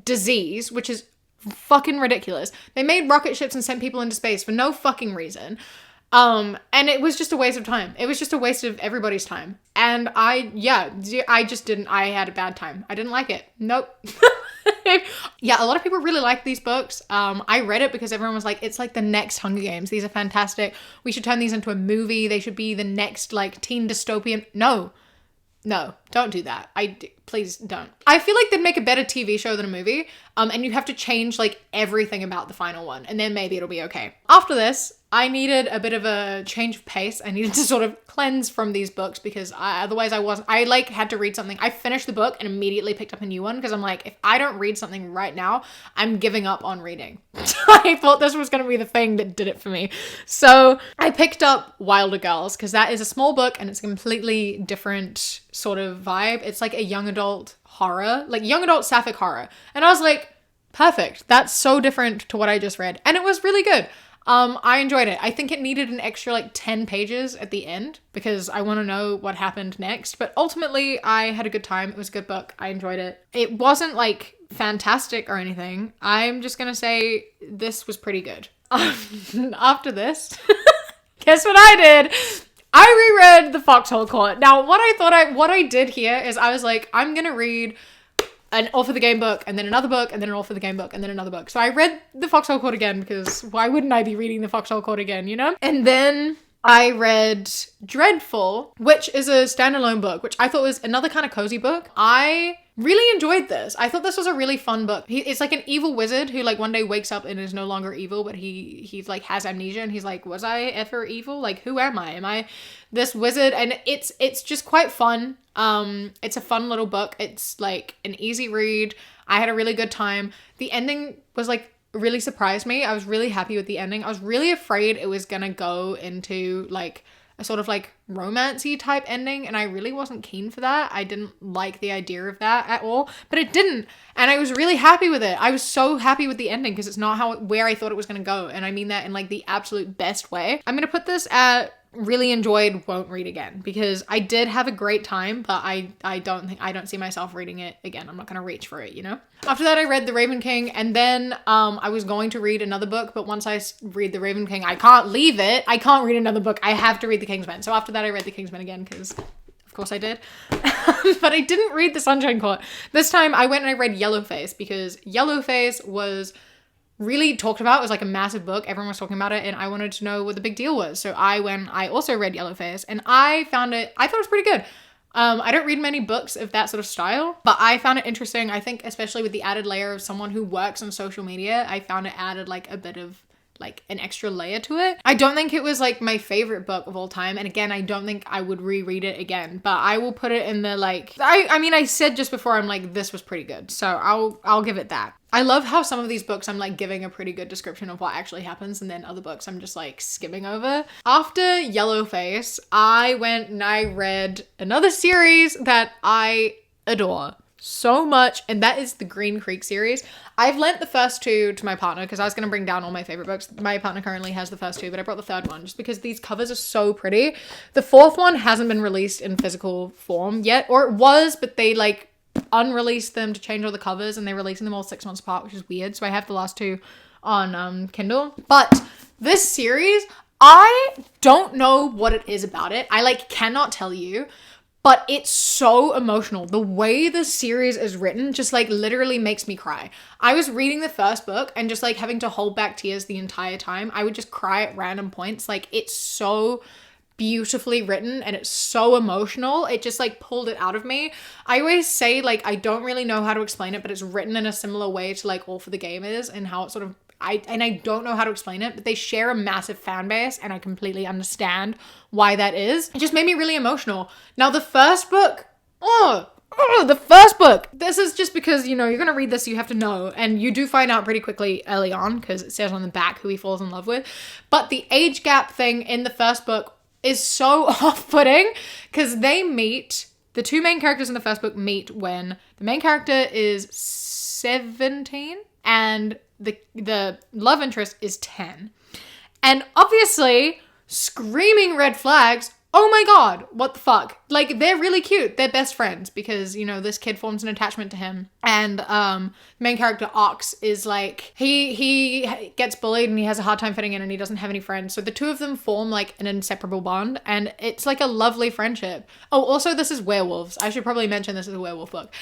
disease, which is fucking ridiculous. They made rocket ships and sent people into space for no fucking reason. And it was just a waste of time. It was just a waste of everybody's time. And I had a bad time. I didn't like it. Nope. Yeah, a lot of people really like these books. I read it because everyone was like, it's like the next Hunger Games. These are fantastic. We should turn these into a movie. They should be the next like teen dystopian. No, don't do that. Please don't. I feel like they'd make a better TV show than a movie. And you have to change like everything about the final one and then maybe it'll be okay. After this, I needed a bit of a change of pace. I needed to sort of cleanse from these books because otherwise I like had to read something. I finished the book and immediately picked up a new one because I'm like, if I don't read something right now, I'm giving up on reading. I thought this was going to be the thing that did it for me. So I picked up Wilder Girls because that is a small book and it's a completely different sort of vibe. It's like a young adult horror, like young adult sapphic horror. And I was like, perfect. That's so different to what I just read. And it was really good. I enjoyed it. I think it needed an extra like 10 pages at the end because I want to know what happened next. But ultimately, I had a good time. It was a good book. I enjoyed it. It wasn't like fantastic or anything. I'm just going to say this was pretty good. After this, guess what I did? I reread The Foxhole Court. Now, what I did here is I was like, I'm going to read an All for the Game book, and then another book, and then an All for the Game book, and then another book. So I read The Foxhole Court again, because why wouldn't I be reading The Foxhole Court again, you know? And then I read Dreadful, which is a standalone book, which I thought was another kind of cozy book. I really enjoyed this. I thought this was a really fun book. It's like an evil wizard who like one day wakes up and is no longer evil, but he's like has amnesia and he's like, was I ever evil? Like, who am I? Am I this wizard? And it's just quite fun. It's a fun little book. It's like an easy read. I had a really good time. The ending was like really surprised me. I was really happy with the ending. I was really afraid it was gonna go into like a sort of like romancy type ending, and I really wasn't keen for that. I didn't like the idea of that at all, but it didn't, and I was really happy with it. I was so happy with the ending because it's not where I thought it was gonna go, and I mean that in like the absolute best way. I'm gonna put this at really enjoyed, won't read again, because I did have a great time, but I don't see myself reading it again. I'm not gonna reach for it, you know? After that, I read The Raven King, and then I was going to read another book, but once I read The Raven King, I can't leave it. I can't read another book. I have to read The Kingsman. So after that, I read The Kingsman again, because of course I did. But I didn't read The Sunshine Court. This time, I went and I read Yellowface, because Yellowface was really talked about. It was like a massive book. Everyone was talking about it, and I wanted to know what the big deal was. So I also read Yellowface, and I thought it was pretty good. I don't read many books of that sort of style, but I found it interesting. I think especially with the added layer of someone who works on social media, I found it added like a bit of like an extra layer to it. I don't think it was like my favorite book of all time. And again, I don't think I would reread it again, but I will put it in the like, I mean, I said just before, I'm like, this was pretty good. So I'll give it that. I love how some of these books I'm like giving a pretty good description of what actually happens, and then other books I'm just like skimming over. After Yellowface, I went and I read another series that I adore so much, and that is the Green Creek series. I've lent the first two to my partner because I was going to bring down all my favorite books. My partner currently has the first two, but I brought the third one just because these covers are so pretty. The fourth one hasn't been released in physical form yet, or it was, but they like unreleased them to change all the covers, and they're releasing them all 6 months apart, which is weird. So I have the last two on Kindle. But this series, I don't know what it is about it. I like cannot tell you, but it's so emotional. The way the series is written just like literally makes me cry. I was reading the first book and just like having to hold back tears the entire time. I would just cry at random points. Like, it's so beautifully written and it's so emotional. It just like pulled it out of me. I always say like I don't really know how to explain it, but it's written in a similar way to like All for the Game is, and how it sort of I don't know how to explain it, but they share a massive fan base, and I completely understand why that is. It just made me really emotional. Now the first book, the first book. This is just because, you know, you're going to read this, you have to know. And you do find out pretty quickly early on because it says on the back who he falls in love with. But the age gap thing in the first book is so off-putting because the two main characters in the first book meet when the main character is 17 and the love interest is 10. And obviously, screaming red flags. Oh my god, what the fuck? Like, they're really cute. They're best friends because, you know, this kid forms an attachment to him. And main character Ox is like, he gets bullied and he has a hard time fitting in and he doesn't have any friends. So the two of them form like an inseparable bond, and it's like a lovely friendship. Oh, also this is werewolves. I should probably mention this is a werewolf book.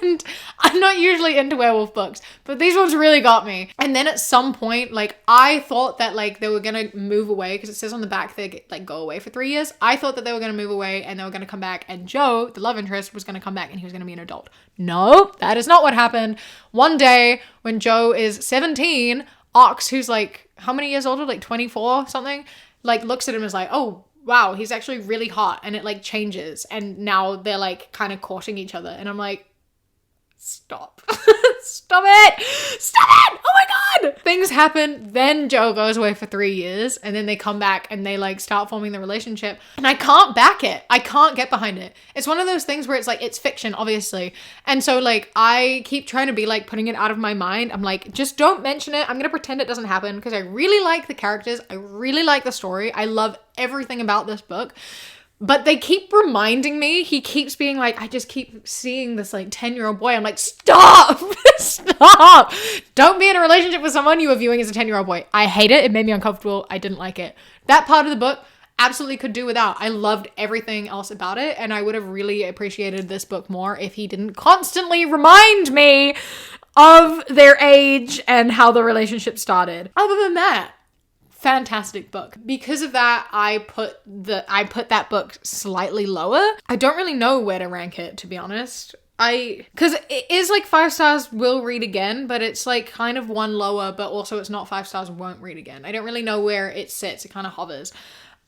And I'm not usually into werewolf books, but these ones really got me. And then at some point, like, I thought that like they were gonna move away because it says on the back they like go away for 3 years. I thought that they were gonna move away and they were gonna come back, and Joe, the love interest, was gonna come back and he was gonna be an adult. No, that is not what happened. One day when Joe is 17, Ox, who's like, how many years older? Like 24 something, like looks at him and is like, oh, wow, he's actually really hot. And it like changes. And now they're like kind of courting each other. And I'm like, stop. Stop it. Stop it. Oh my God. Things happen. Then Joe goes away for 3 years and then they come back and they like start forming the relationship, and I can't back it. I can't get behind it. It's one of those things where it's like, it's fiction, obviously. And so like, I keep trying to be like putting it out of my mind. I'm like, just don't mention it. I'm going to pretend it doesn't happen because I really like the characters. I really like the story. I love everything about this book. But they keep reminding me, he keeps being like, I just keep seeing this like 10-year-old boy. I'm like, stop, stop. Don't be in a relationship with someone you are viewing as a 10-year-old boy. I hate it. It made me uncomfortable. I didn't like it. That part of the book, absolutely could do without. I loved everything else about it. And I would have really appreciated this book more if he didn't constantly remind me of their age and how the relationship started. Other than that, fantastic book. Because of that, I put that book slightly lower. I don't really know where to rank it, to be honest. Because it is like 5 stars, will read again, but it's like kind of one lower, but also it's not 5 stars, won't read again. I don't really know where it sits. It kind of hovers.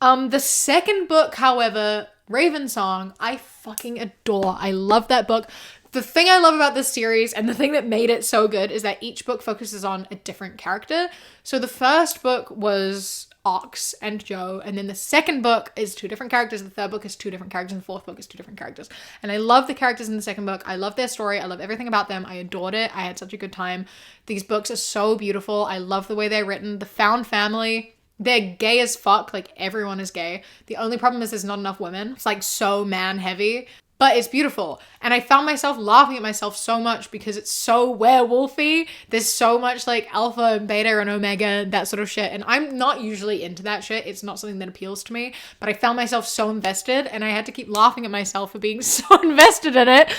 The second book, however, Raven Song, I fucking adore. I love that book. The thing I love about this series and the thing that made it so good is that each book focuses on a different character. So the first book was Ox and Joe, and then the second book is 2 different characters, the third book is 2 different characters, and the fourth book is 2 different characters. And I love the characters in the second book. I love their story. I love everything about them. I adored it. I had such a good time. These books are so beautiful. I love the way they're written. The found family, they're gay as fuck. Like, everyone is gay. The only problem is there's not enough women. It's like so man heavy. But it's beautiful. And I found myself laughing at myself so much because it's so werewolfy. There's so much like alpha and beta and omega, that sort of shit. And I'm not usually into that shit. It's not something that appeals to me. But I found myself so invested and I had to keep laughing at myself for being so invested in it.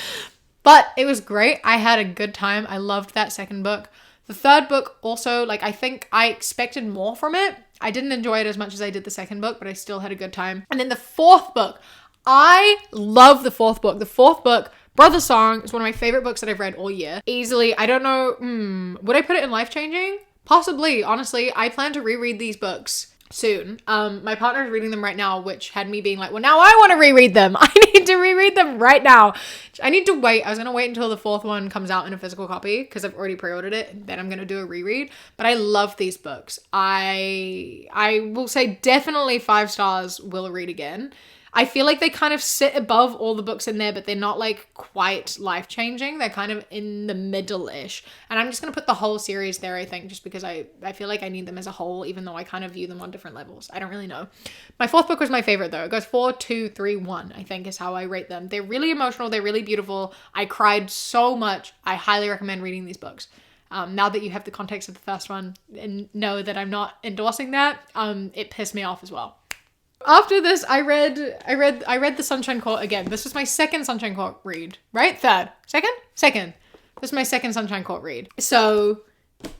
But it was great. I had a good time. I loved that second book. The third book also, like, I think I expected more from it. I didn't enjoy it as much as I did the second book, but I still had a good time. And then the fourth book, I love the fourth book. The fourth book, Brother Song, is one of my favorite books that I've read all year. Easily, I don't know, would I put it in life-changing? Possibly, honestly, I plan to reread these books soon. My partner is reading them right now, which had me being like, well, now I want to reread them. I need to reread them right now. I need to wait. I was going to wait until the fourth one comes out in a physical copy because I've already pre-ordered it, and then I'm going to do a reread. But I love these books. I will say definitely 5 stars, will read again. I feel like they kind of sit above all the books in there, but they're not like quite life-changing. They're kind of in the middle-ish. And I'm just going to put the whole series there, I think, just because I feel like I need them as a whole, even though I kind of view them on different levels. I don't really know. My 4th book was my favorite, though. It goes 4, 2, 3, 1, I think is how I rate them. They're really emotional. They're really beautiful. I cried so much. I highly recommend reading these books. Now that you have the context of the first one and know that I'm not endorsing that, it pissed me off as well. After this, I read the Sunshine Court again. This was my second Sunshine Court read, right? Third? Second. This is my second Sunshine Court read. So,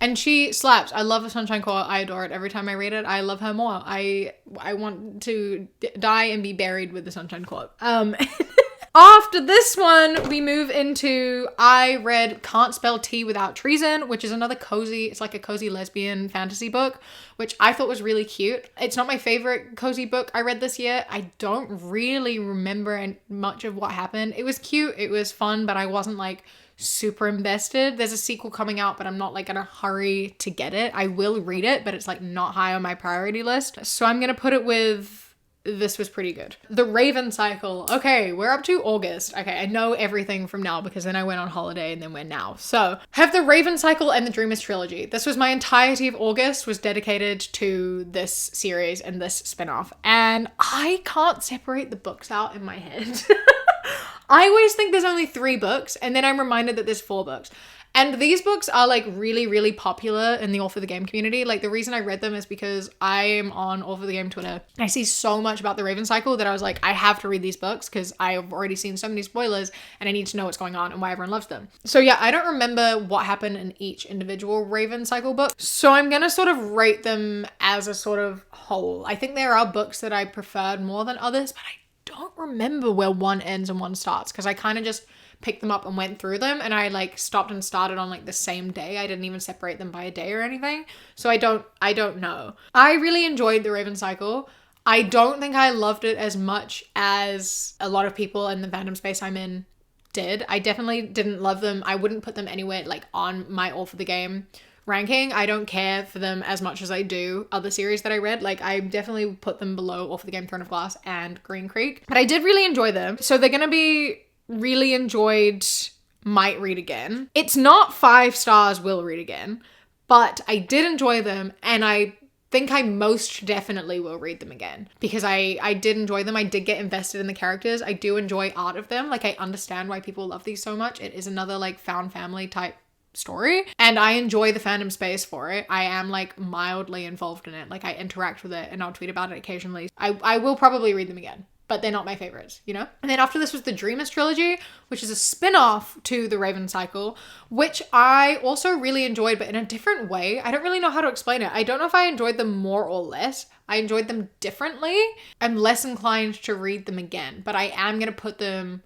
and she slaps. I love the Sunshine Court. I adore it. Every time I read it, I love her more. I want to die and be buried with the Sunshine Court. After this one, we move into, I read Can't Spell Tea Without Treason, which is another cozy, it's like a cozy lesbian fantasy book, which I thought was really cute. It's not my favorite cozy book I read this year. I don't really remember much of what happened. It was cute, it was fun, but I wasn't like super invested. There's a sequel coming out, but I'm not like in a hurry to get it. I will read it, but it's like not high on my priority list. So I'm gonna put it with, this was pretty good. The Raven Cycle. Okay, we're up to August. Okay, I know everything from now because then I went on holiday and then we're now. So, have the Raven Cycle and the Dreamers Trilogy. This was my entirety of August was dedicated to this series and this spin-off. And I can't separate the books out in my head. I always think there's only 3 books and then I'm reminded that there's 4 books. And these books are like really, really popular in the All for the Game community. Like the reason I read them is because I am on All for the Game Twitter. I see so much about the Raven Cycle that I was like, I have to read these books because I've already seen so many spoilers and I need to know what's going on and why everyone loves them. So yeah, I don't remember what happened in each individual Raven Cycle book. So I'm going to sort of rate them as a sort of whole. I think there are books that I preferred more than others, but I don't remember where one ends and one starts because I kind of just picked them up and went through them and I like stopped and started on like the same day. I didn't even separate them by a day or anything. So I don't know. I really enjoyed the Raven Cycle. I don't think I loved it as much as a lot of people in the fandom space I'm in did. I definitely didn't love them. I wouldn't put them anywhere like on my All for the Game ranking. I don't care for them as much as I do other series that I read. Like I definitely put them below All for the Game, Throne of Glass and Green Creek. But I did really enjoy them. So they're gonna be really enjoyed, might read again. It's not 5 stars, will read again, but I did enjoy them and I think I most definitely will read them again because I did enjoy them. I did get invested in the characters. I do enjoy art of them. Like I understand why people love these so much. It is another like found family type story and I enjoy the fandom space for it. I am like mildly involved in it. Like I interact with it and I'll tweet about it occasionally. I will probably read them again, but they're not my favorites, you know? And then after this was the Dreamers Trilogy, which is a spin-off to the Raven Cycle, which I also really enjoyed, but in a different way. I don't really know how to explain it. I don't know if I enjoyed them more or less. I enjoyed them differently. I'm less inclined to read them again, but I am going to put them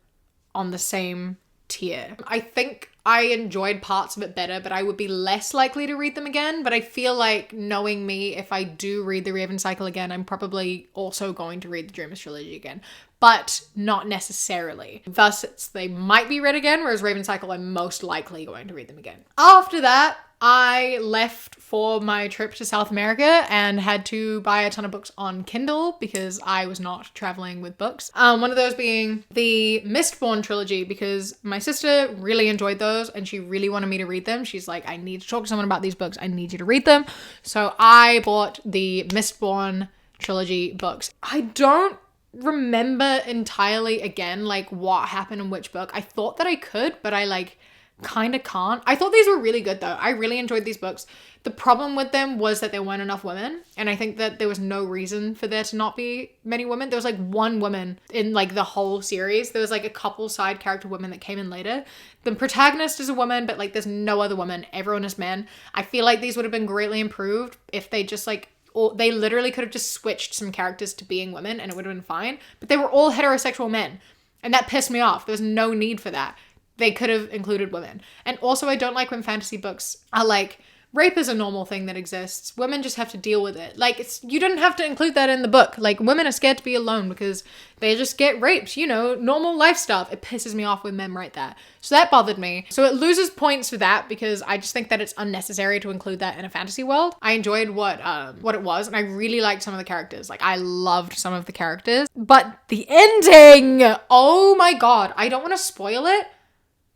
on the same tier. I think I enjoyed parts of it better, but I would be less likely to read them again. But I feel like knowing me, if I do read the Raven Cycle again, I'm probably also going to read the Dreamers Trilogy again, but not necessarily. Thus, they might be read again, whereas Raven Cycle, I'm most likely going to read them again. After that, I left for my trip to South America and had to buy a ton of books on Kindle because I was not traveling with books. One of those being the Mistborn trilogy because my sister really enjoyed those and she really wanted me to read them. She's like, I need to talk to someone about these books. I need you to read them. So I bought the Mistborn trilogy books. I don't remember entirely again like what happened in which book. I thought that I could, but I like kind of can't. I thought these were really good though. I really enjoyed these books. The problem with them was that there weren't enough women, and I think that there was no reason for there to not be many women. There was like one woman in like the whole series. There was like a couple side character women that came in later. The protagonist is a woman, but like there's no other woman. Everyone is men. I feel like these would have been greatly improved if they just like, or they literally could have just switched some characters to being women and it would have been fine. But they were all heterosexual men, and that pissed me off. There's no need for that. They could have included women. And also I don't like when fantasy books are like, rape is a normal thing that exists. Women just have to deal with it. Like, you didn't have to include that in the book. Like, women are scared to be alone because they just get raped, you know, normal life stuff. It pisses me off when men write that. So that bothered me. So it loses points for that because I just think that it's unnecessary to include that in a fantasy world. I enjoyed what it was, and I really liked some of the characters. Like, I loved some of the characters. But the ending! Oh my god. I don't want to spoil it,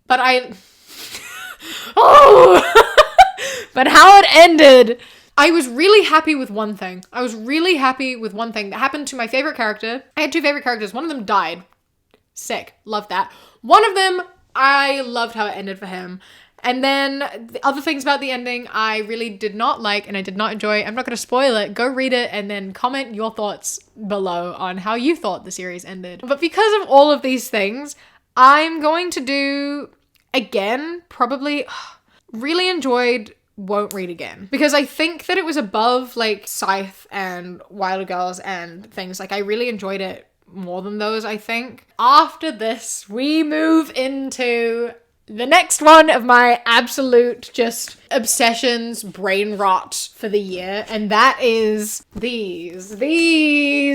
but oh! But how it ended, I was really happy with one thing. That happened to my favorite character. I had two favorite characters. One of them died. Sick. Loved that. One of them, I loved how it ended for him. And then the other things about the ending I really did not like and I did not enjoy. I'm not going to spoil it. Go read it and then comment your thoughts below on how you thought the series ended. But because of all of these things, I'm going to do, again, probably really enjoyed Won't Read Again. Because I think that it was above like Scythe and Wilder Girls and things. Like, I really enjoyed it more than those, I think. After this, we move into the next one of my absolute just obsessions, brain rot for the year, and that is these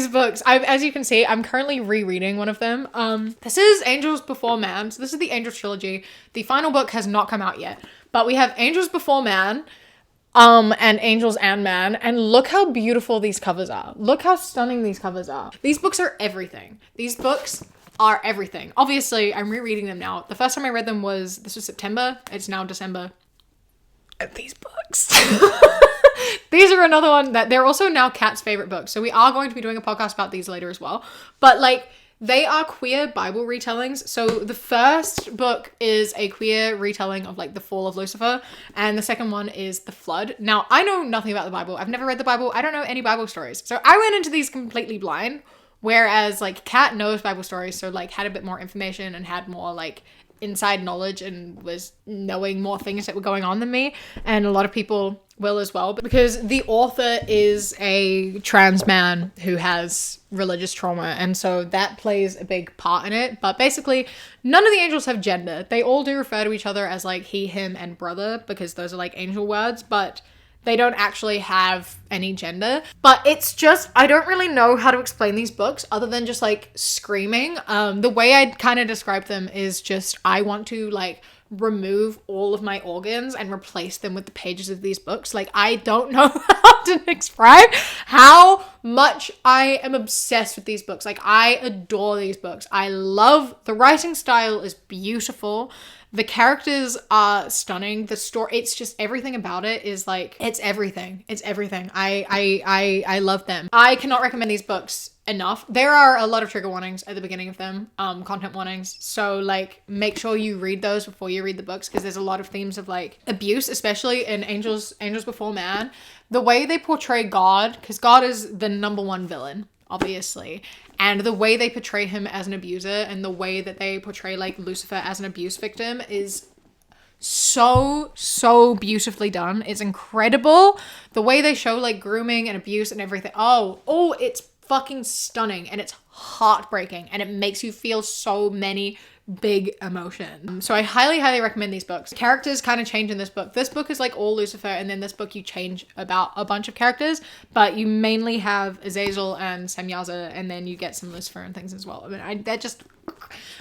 books. As you can see, I'm currently rereading one of them. This is Angels Before Man. So this is the Angels trilogy. The final book has not come out yet, but we have Angels Before Man, and Angels and Man, and look how beautiful these covers are. Look how stunning these covers are. These books are everything. These books are everything. Obviously, I'm rereading them now. The first time I read them was September. It's now December. And these books. These are another one that they're also now Kat's favorite books. So we are going to be doing a podcast about these later as well. But like, they are queer Bible retellings. So the first book is a queer retelling of like the fall of Lucifer. And the second one is the flood. Now, I know nothing about the Bible. I've never read the Bible. I don't know any Bible stories. So I went into these completely blind. Whereas like Kat knows Bible stories, so like had a bit more information and had more like inside knowledge and was knowing more things that were going on than me. And a lot of people will as well, because the author is a trans man who has religious trauma. And so that plays a big part in it. But basically, none of the angels have gender. They all do refer to each other as like he, him, and brother, because those are like angel words. But they don't actually have any gender. But it's just, I don't really know how to explain these books other than just like screaming. The way I'd kind of describe them is just, I want to like remove all of my organs and replace them with the pages of these books. Like, I don't know how to describe how much I am obsessed with these books. Like, I adore these books. I love, the writing style is beautiful. The characters are stunning. The story, it's just everything about it is like, it's everything. It's everything. I love them. I cannot recommend these books enough. There are a lot of trigger warnings at the beginning of them, content warnings. So like, make sure you read those before you read the books, because there's a lot of themes of like abuse, especially in Angels Before Man. The way they portray God, because God is the number one villain, obviously. And the way they portray him as an abuser and the way that they portray like Lucifer as an abuse victim is so beautifully done. It's incredible. The way they show like grooming and abuse and everything. Oh, it's fucking stunning, and it's heartbreaking, and it makes you feel so many big emotions. So I highly recommend these books. Characters kind of change in this book. This book is like all Lucifer, and then this book you change about a bunch of characters, but you mainly have Azazel and Semyaza, and then you get some Lucifer and things as well. I mean, they're just...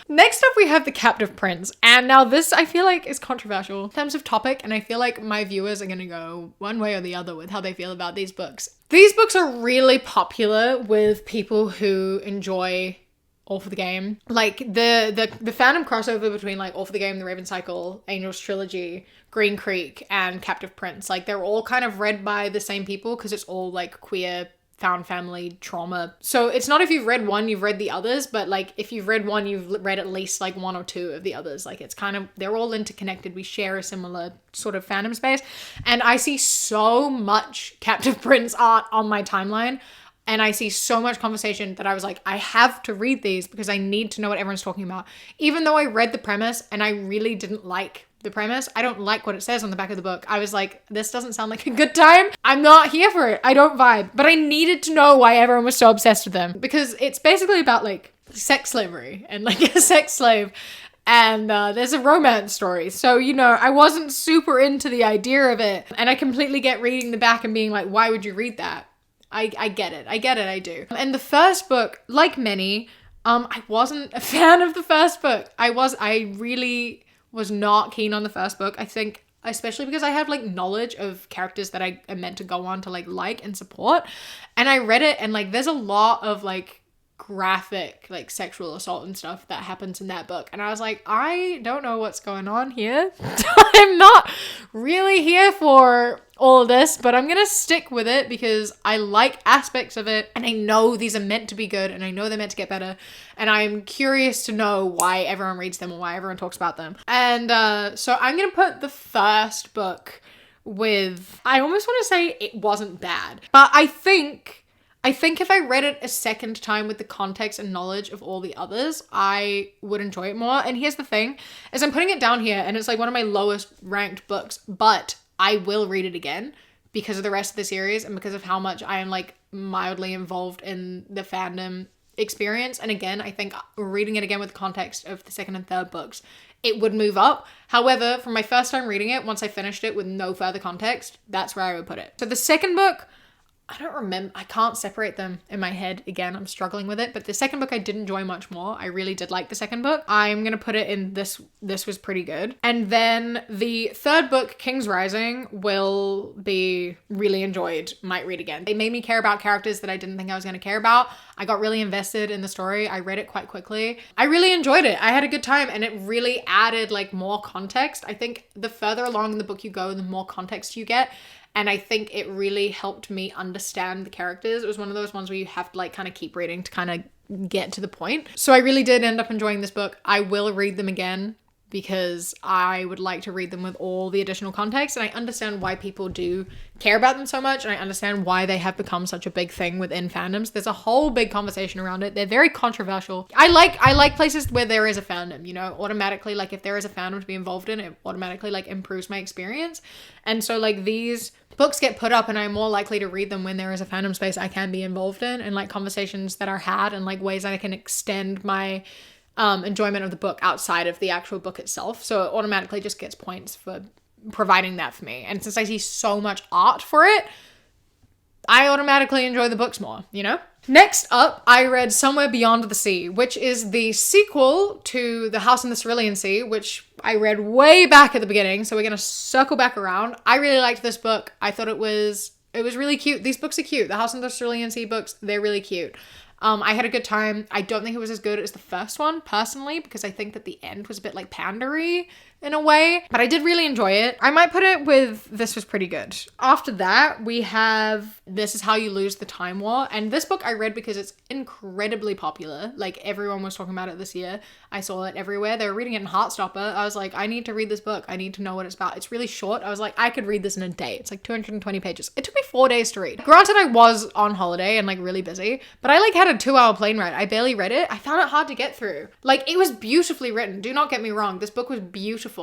Next up, we have The Captive Prince. And now this, I feel like, is controversial in terms of topic, and I feel like my viewers are going to go one way or the other with how they feel about these books. These books are really popular with people who enjoy All for the Game. Like, the fandom crossover between, like, All for the Game, The Raven Cycle, Angels Trilogy, Green Creek, and Captive Prince. Like, they're all kind of read by the same people because it's all, like, queer found family trauma. So it's not if you've read one, you've read the others, but like if you've read one, you've read at least like one or two of the others. Like it's kind of, they're all interconnected. We share a similar sort of fandom space. And I see so much Captive Prince art on my timeline. And I see so much conversation that I was like, I have to read these because I need to know what everyone's talking about. Even though I read the premise and I really didn't like the premise, I don't like what it says on the back of the book. I was like, this doesn't sound like a good time. I'm not here for it. I don't vibe. But I needed to know why everyone was so obsessed with them. Because it's basically about like sex slavery and like a sex slave And there's a romance story. So, you know, I wasn't super into the idea of it. And I completely get reading the back and being like, why would you read that? I get it. I do. And the first book, like many, I wasn't a fan of the first book. I really was not keen on the first book. I think especially because I have like knowledge of characters that I am meant to go on to like and support. And I read it and like there's a lot of like graphic like sexual assault and stuff that happens in that book, and I was like, I don't know what's going on here. I'm not really here for all of this, but I'm gonna stick with it because I like aspects of it and I know these are meant to be good and I know they're meant to get better, and I'm curious to know why everyone reads them and why everyone talks about them. And so I'm gonna put the first book with, I almost want to say it wasn't bad, but I think if I read it a second time with the context and knowledge of all the others, I would enjoy it more. And here's the thing, is I'm putting it down here and it's like one of my lowest ranked books, but I will read it again because of the rest of the series and because of how much I am like mildly involved in the fandom experience. And again, I think reading it again with the context of the second and third books, it would move up. However, from my first time reading it, once I finished it with no further context, that's where I would put it. So the second book, I don't remember, I can't separate them in my head. Again, I'm struggling with it, but the second book I did enjoy much more. I really did like the second book. I'm going to put it in this was pretty good. And then the third book, King's Rising, will be really enjoyed, might read again. They made me care about characters that I didn't think I was going to care about. I got really invested in the story. I read it quite quickly. I really enjoyed it. I had a good time and it really added like more context. I think the further along in the book you go, the more context you get. And I think it really helped me understand the characters. It was one of those ones where you have to like kind of keep reading to kind of get to the point. So I really did end up enjoying this book. I will read them again because I would like to read them with all the additional context. And I understand why people do care about them so much. And I understand why they have become such a big thing within fandoms. There's a whole big conversation around it. They're very controversial. I like places where there is a fandom, you know, automatically, like if there is a fandom to be involved in, it automatically like improves my experience. And so like these books get put up and I'm more likely to read them when there is a fandom space I can be involved in, and like conversations that are had and like ways that I can extend my enjoyment of the book outside of the actual book itself. So it automatically just gets points for providing that for me. And since I see so much art for it, I automatically enjoy the books more, you know? Next up, I read Somewhere Beyond the Sea, which is the sequel to The House in the Cerulean Sea, which I read way back at the beginning. So we're going to circle back around. I really liked this book. I thought it was really cute. These books are cute. The House in the Cerulean Sea books, they're really cute. I had a good time. I don't think it was as good as the first one, personally, because I think that the end was a bit like pandery in a way, but I did really enjoy it. I might put it with This Was Pretty Good. After that, we have This Is How You Lose the Time War, and this book I read because it's incredibly popular. Like, everyone was talking about it this year. I saw it everywhere. They were reading it in Heartstopper. I was like, I need to read this book. I need to know what it's about. It's really short. I was like, I could read this in a day. It's like 220 pages. It took me 4 days to read. Granted, I was on holiday and like really busy, but I like had a 2-hour plane ride. I barely read it. I found it hard to get through. Like, it was beautifully written. Do not get me wrong. This book was beautiful.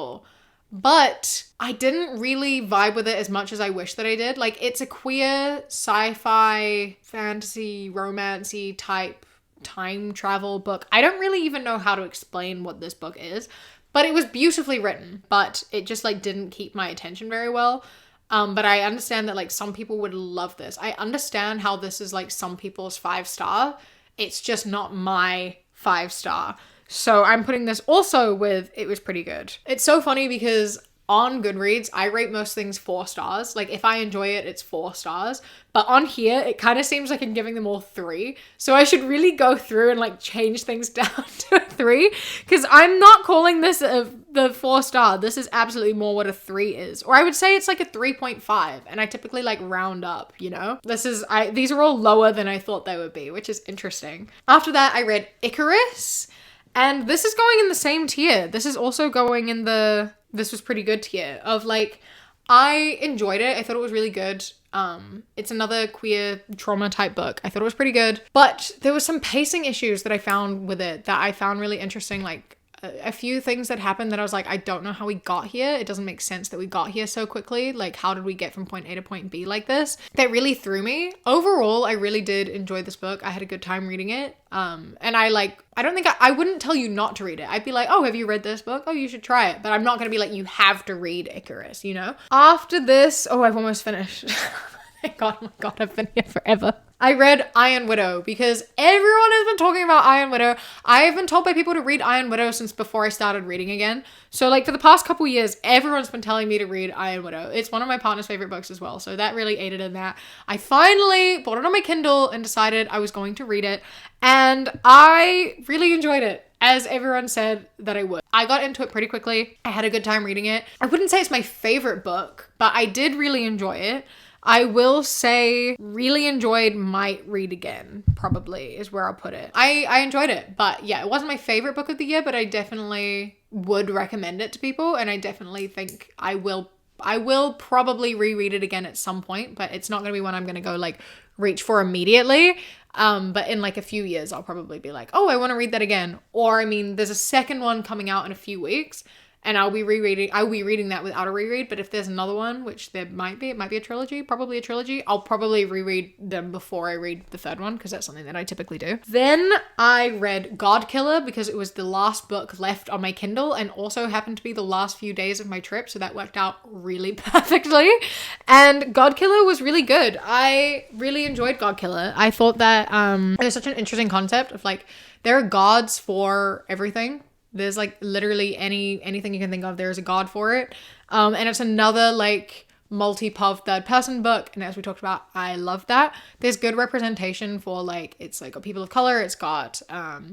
But I didn't really vibe with it as much as I wish that I did. Like, it's a queer sci-fi, fantasy, romancy type time travel book. I don't really even know how to explain what this book is, but it was beautifully written, but it just like didn't keep my attention very well. But I understand that like some people would love this. I understand how this is like some people's 5-star. It's just not my 5-star. So I'm putting this also with It Was Pretty Good. It's so funny because on Goodreads, I rate most things 4 stars. Like if I enjoy it, it's 4 stars. But on here, it kind of seems like I'm giving them all 3. So I should really go through and like change things down to a 3. Because I'm not calling this the 4-star. This is absolutely more what a 3 is. Or I would say it's like a 3.5. And I typically like round up, you know? These are all lower than I thought they would be, which is interesting. After that, I read Icarus. And this is going in the same tier. This is also going in the This Was Pretty Good tier of like, I enjoyed it. I thought it was really good. It's another queer trauma type book. I thought it was pretty good, but there was some pacing issues that I found with it that I found really interesting. Like a few things that happened that I was like, I don't know how we got here. It doesn't make sense that we got here so quickly. Like, how did we get from point A to point B like this? That really threw me. Overall, I really did enjoy this book. I had a good time reading it. And I don't think I wouldn't tell you not to read it. I'd be like, oh, have you read this book? Oh, you should try it. But I'm not going to be like, you have to read Icarus, you know? After this, oh, I've almost finished. Oh my god, I've been here forever. I read Iron Widow because everyone has been talking about Iron Widow. I have been told by people to read Iron Widow since before I started reading again. So like for the past couple years, everyone's been telling me to read Iron Widow. It's one of my partner's favorite books as well. So that really aided in that. I finally bought it on my Kindle and decided I was going to read it. And I really enjoyed it, as everyone said that I would. I got into it pretty quickly. I had a good time reading it. I wouldn't say it's my favorite book, but I did really enjoy it. I will say really enjoyed, might read again, probably is where I'll put it. I enjoyed it, but yeah, it wasn't my favorite book of the year, but I definitely would recommend it to people. And I definitely think I will probably reread it again at some point, but it's not going to be one I'm going to go like reach for immediately. But in like a few years, I'll probably be like, oh, I want to read that again. Or I mean, there's a second one coming out in a few weeks. And I'll be reading that without a reread. But if there's another one, which there might be, it might be a trilogy, probably a trilogy. I'll probably reread them before I read the third one, because that's something that I typically do. Then I read Godkiller because it was the last book left on my Kindle and also happened to be the last few days of my trip. So that worked out really perfectly. And Godkiller was really good. I really enjoyed Godkiller. I thought that it was such an interesting concept of like, there are gods for everything. There's like literally anything you can think of, there's a god for it. And it's another like multi-pov third person book. And as we talked about, I love that. There's good representation for like, it's like got people of color, it's got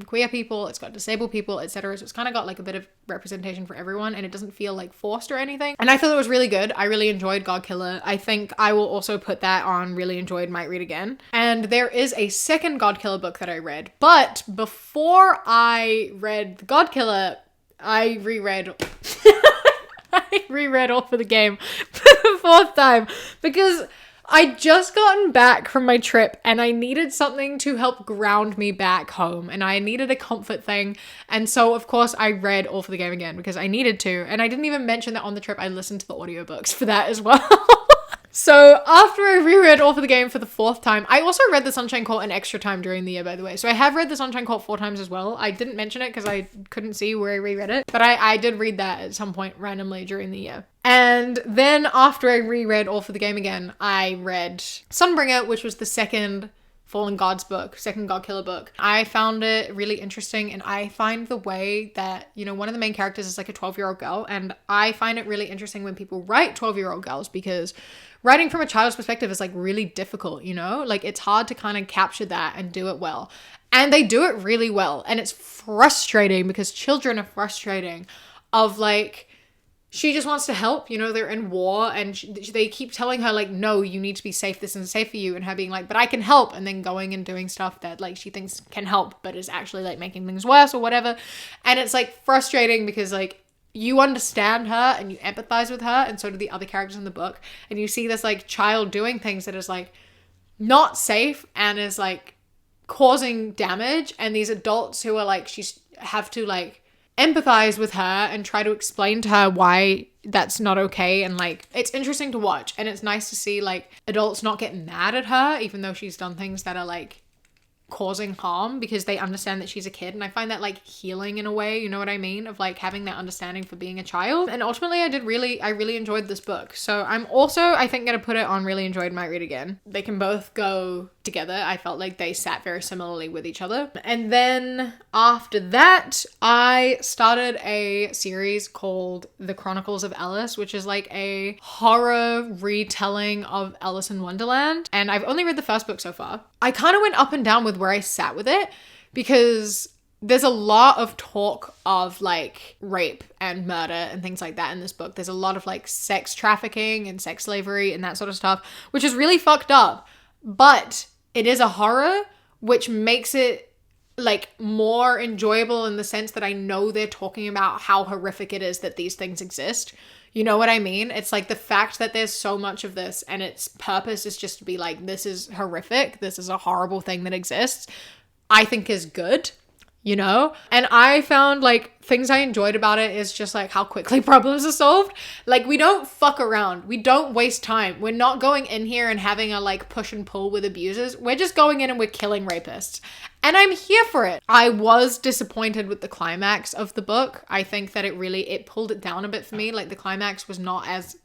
queer people, it's got disabled people, etc. So it's kind of got like a bit of representation for everyone and it doesn't feel like forced or anything. And I thought it was really good. I really enjoyed Godkiller. I think I will also put that on really enjoyed, might read again. And there is a second Godkiller book that I read. But before I read Godkiller, I reread All for the Game for the fourth time because I'd just gotten back from my trip and I needed something to help ground me back home and I needed a comfort thing. And so of course I read All for the Game again because I needed to. And I didn't even mention that on the trip I listened to the audiobooks for that as well. So after I reread All for the Game for the fourth time, I also read The Sunshine Court an extra time during the year, by the way. So I have read The Sunshine Court 4 times as well. I didn't mention it because I couldn't see where I reread it, but I did read that at some point randomly during the year. And then after I reread All for the Game again, I read Sunbringer, which was the second Fallen Gods book, second Godkiller book. I found it really interesting and I find the way that, you know, one of the main characters is like a 12-year-old girl and I find it really interesting when people write 12-year-old girls because writing from a child's perspective is like really difficult, you know? Like it's hard to kind of capture that and do it well. And they do it really well. And it's frustrating because children are frustrating of like, she just wants to help, you know, they're in war and they keep telling her like, no, you need to be safe. This isn't safe for you. And her being like, but I can help. And then going and doing stuff that like she thinks can help, but is actually like making things worse or whatever. And it's like frustrating because like you understand her and you empathize with her. And so do the other characters in the book. And you see this like child doing things that is like not safe and is like causing damage. And these adults who are like, have to like empathize with her and try to explain to her why that's not okay. And like it's interesting to watch and it's nice to see like adults not get mad at her even though she's done things that are like causing harm because they understand that she's a kid. And I find that like healing in a way, you know what I mean, of like having that understanding for being a child. And ultimately I really enjoyed this book. So I'm also I think gonna put it on really enjoyed, might read again. They can both go together. I felt like they sat very similarly with each other. And then after that I started a series called The Chronicles of Alice, which is like a horror retelling of Alice in Wonderland. And I've only read the first book so far. I kind of went up and down with where I sat with it because there's a lot of talk of like rape and murder and things like that in this book. There's a lot of like sex trafficking and sex slavery and that sort of stuff, which is really fucked up. But it is a horror, which makes it like more enjoyable in the sense that I know they're talking about how horrific it is that these things exist. You know what I mean? It's like the fact that there's so much of this and its purpose is just to be like, this is horrific. This is a horrible thing that exists. I think is good, you know? And I found like things I enjoyed about it is just like how quickly problems are solved. Like, we don't fuck around. We don't waste time. We're not going in here and having a like push and pull with abusers. We're just going in and we're killing rapists. And I'm here for it. I was disappointed with the climax of the book. I think that it pulled it down a bit for me. Like, the climax was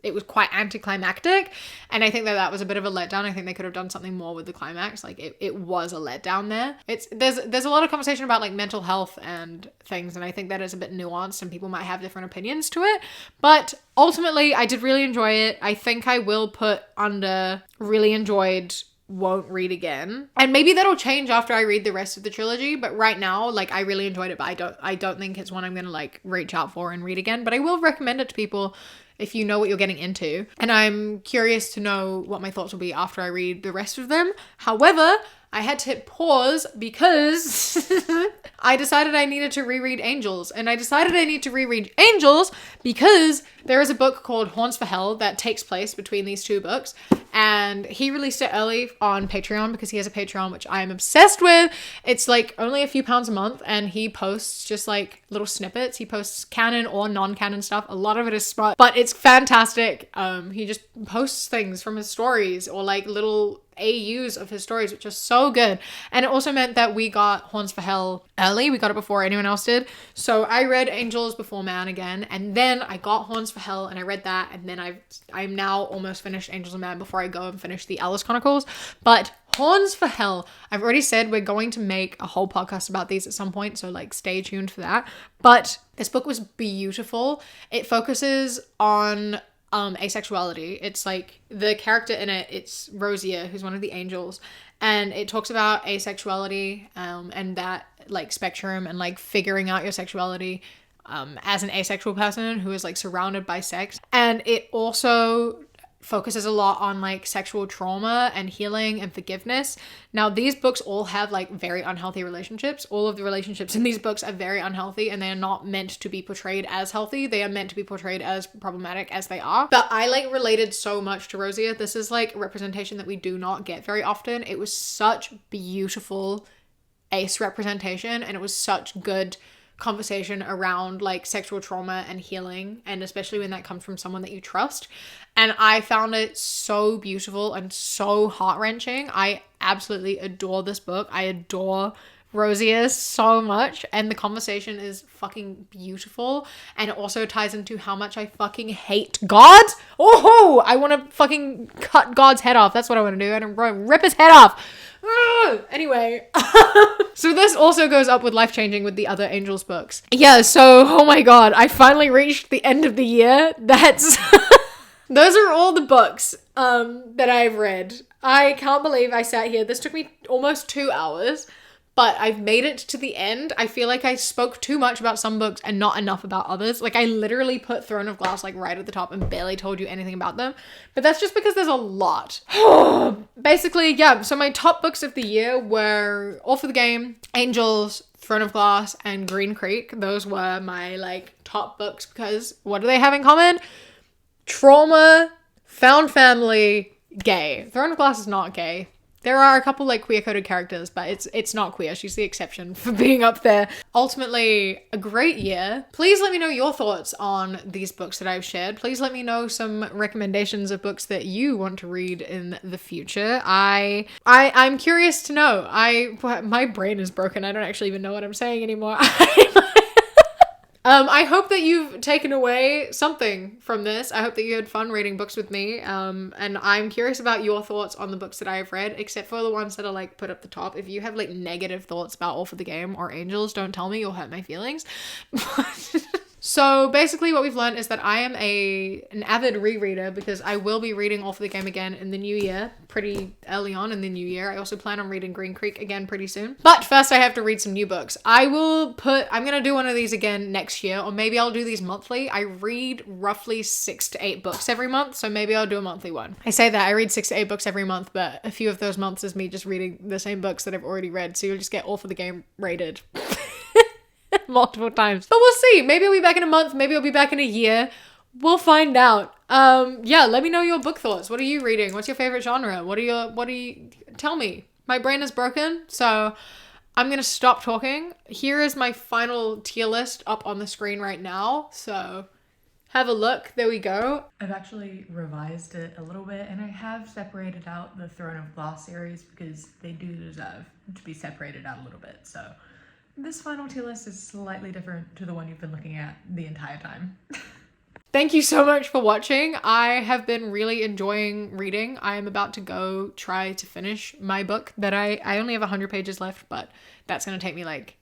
it was quite anticlimactic. And I think that was a bit of a letdown. I think they could have done something more with the climax. Like, it was a letdown there. There's a lot of conversation about like mental health and things. And I think that is a bit nuanced and people might have different opinions to it. But ultimately, I did really enjoy it. I think I will put under really enjoyed, won't read again, and maybe that'll change after I read the rest of the trilogy, but right now, like, I really enjoyed it, but I don't think it's one I'm gonna like reach out for and read again. But I will recommend it to people if you know what you're getting into, and I'm curious to know what my thoughts will be after I read the rest of them. However, I had to hit pause because I decided I needed to reread Angels. And I decided I need to reread Angels because there is a book called Horns for Hell that takes place between these two books. And he released it early on Patreon because he has a Patreon, which I am obsessed with. It's like only a few pounds a month, and he posts just like little snippets. He posts canon or non-canon stuff. A lot of it is smart, but it's fantastic. He just posts things from his stories or like little AUs of his stories, which are so good. And it also meant that we got Horns for Hell early. We got it before anyone else did. So I read Angels before Man again, and then I got Horns for Hell and I read that, and then I'm now almost finished Angels and Man before I go and finish the Alice Chronicles. But Horns for Hell, I've already said we're going to make a whole podcast about these at some point, so like stay tuned for that. But this book was beautiful. It focuses on asexuality. It's like the character in it, it's Rosia, who's one of the angels, and it talks about asexuality and that like spectrum and like figuring out your sexuality as an asexual person who is like surrounded by sex. And it also focuses a lot on like sexual trauma and healing and forgiveness. Now, these books all have like very unhealthy relationships. All of the relationships in these books are very unhealthy, and they are not meant to be portrayed as healthy. They are meant to be portrayed as problematic as they are. But I like related so much to Rosia. This is like representation that we do not get very often. It was such beautiful ace representation, and it was such good conversation around like sexual trauma and healing, and especially when that comes from someone that you trust. And I found it so beautiful and so heart-wrenching. I absolutely adore this book. I adore Rosia so much, and the conversation is fucking beautiful, and it also ties into how much I fucking hate God. Oh, I want to fucking cut God's head off. That's what I want to do. And rip his head off. Anyway, so this also goes up with Life Changing with the other Angels books. Yeah, so, oh my god, I finally reached the end of the year. That's... Those are all the books that I've read. I can't believe I sat here. This took me almost 2 hours, but I've made it to the end. I feel like I spoke too much about some books and not enough about others. Like, I literally put Throne of Glass like right at the top and barely told you anything about them. But that's just because there's a lot. Basically, yeah, so my top books of the year were All for the Game, Angels, Throne of Glass, and Green Creek. Those were my like top books because what do they have in common? Trauma, found family, gay. Throne of Glass is not gay. There are a couple like queer coded characters, but it's not queer. She's the exception for being up there. Ultimately, a great year. Please let me know your thoughts on these books that I've shared. Please let me know some recommendations of books that you want to read in the future. I'm curious to know. My brain is broken. I don't actually even know what I'm saying anymore. I hope that you've taken away something from this. I hope that you had fun reading books with me. And I'm curious about your thoughts on the books that I've read, except for the ones that are like put up the top. If you have like negative thoughts about All for the Game or Angels, don't tell me, you'll hurt my feelings. So basically what we've learned is that I am an avid rereader because I will be reading All for the Game again in the new year, pretty early on in the new year. I also plan on reading Green Creek again pretty soon. But first I have to read some new books. I'm going to do one of these again next year, or maybe I'll do these monthly. I read roughly 6 to 8 books every month, so maybe I'll do a monthly one. I say that I read 6 to 8 books every month, but a few of those months is me just reading the same books that I've already read, so you'll just get All for the Game rated. Multiple times. But we'll see. Maybe I'll be back in a month. Maybe I'll be back in a year. We'll find out. Yeah, let me know your book thoughts. What are you reading? What's your favorite genre? Tell me. My brain is broken, so I'm gonna stop talking. Here is my final tier list up on the screen right now. So have a look. There we go. I've actually revised it a little bit, and I have separated out the Throne of Glass series because they do deserve to be separated out a little bit. So this final tier list is slightly different to the one you've been looking at the entire time. Thank you so much for watching. I have been really enjoying reading. I am about to go try to finish my book that I only have 100 pages left, but that's going to take me like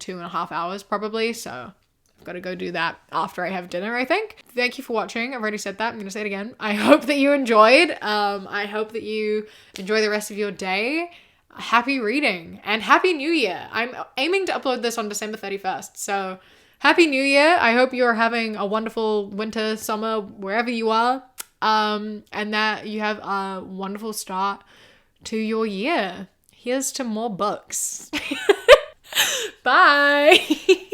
2.5 hours probably. So I've got to go do that after I have dinner, I think. Thank you for watching. I've already said that. I'm going to say it again. I hope that you enjoyed. I hope that you enjoy the rest of your day. Happy reading and Happy New Year. I'm aiming to upload this on December 31st. So Happy New Year. I hope you're having a wonderful winter, summer, wherever you are. And that you have a wonderful start to your year. Here's to more books. Bye.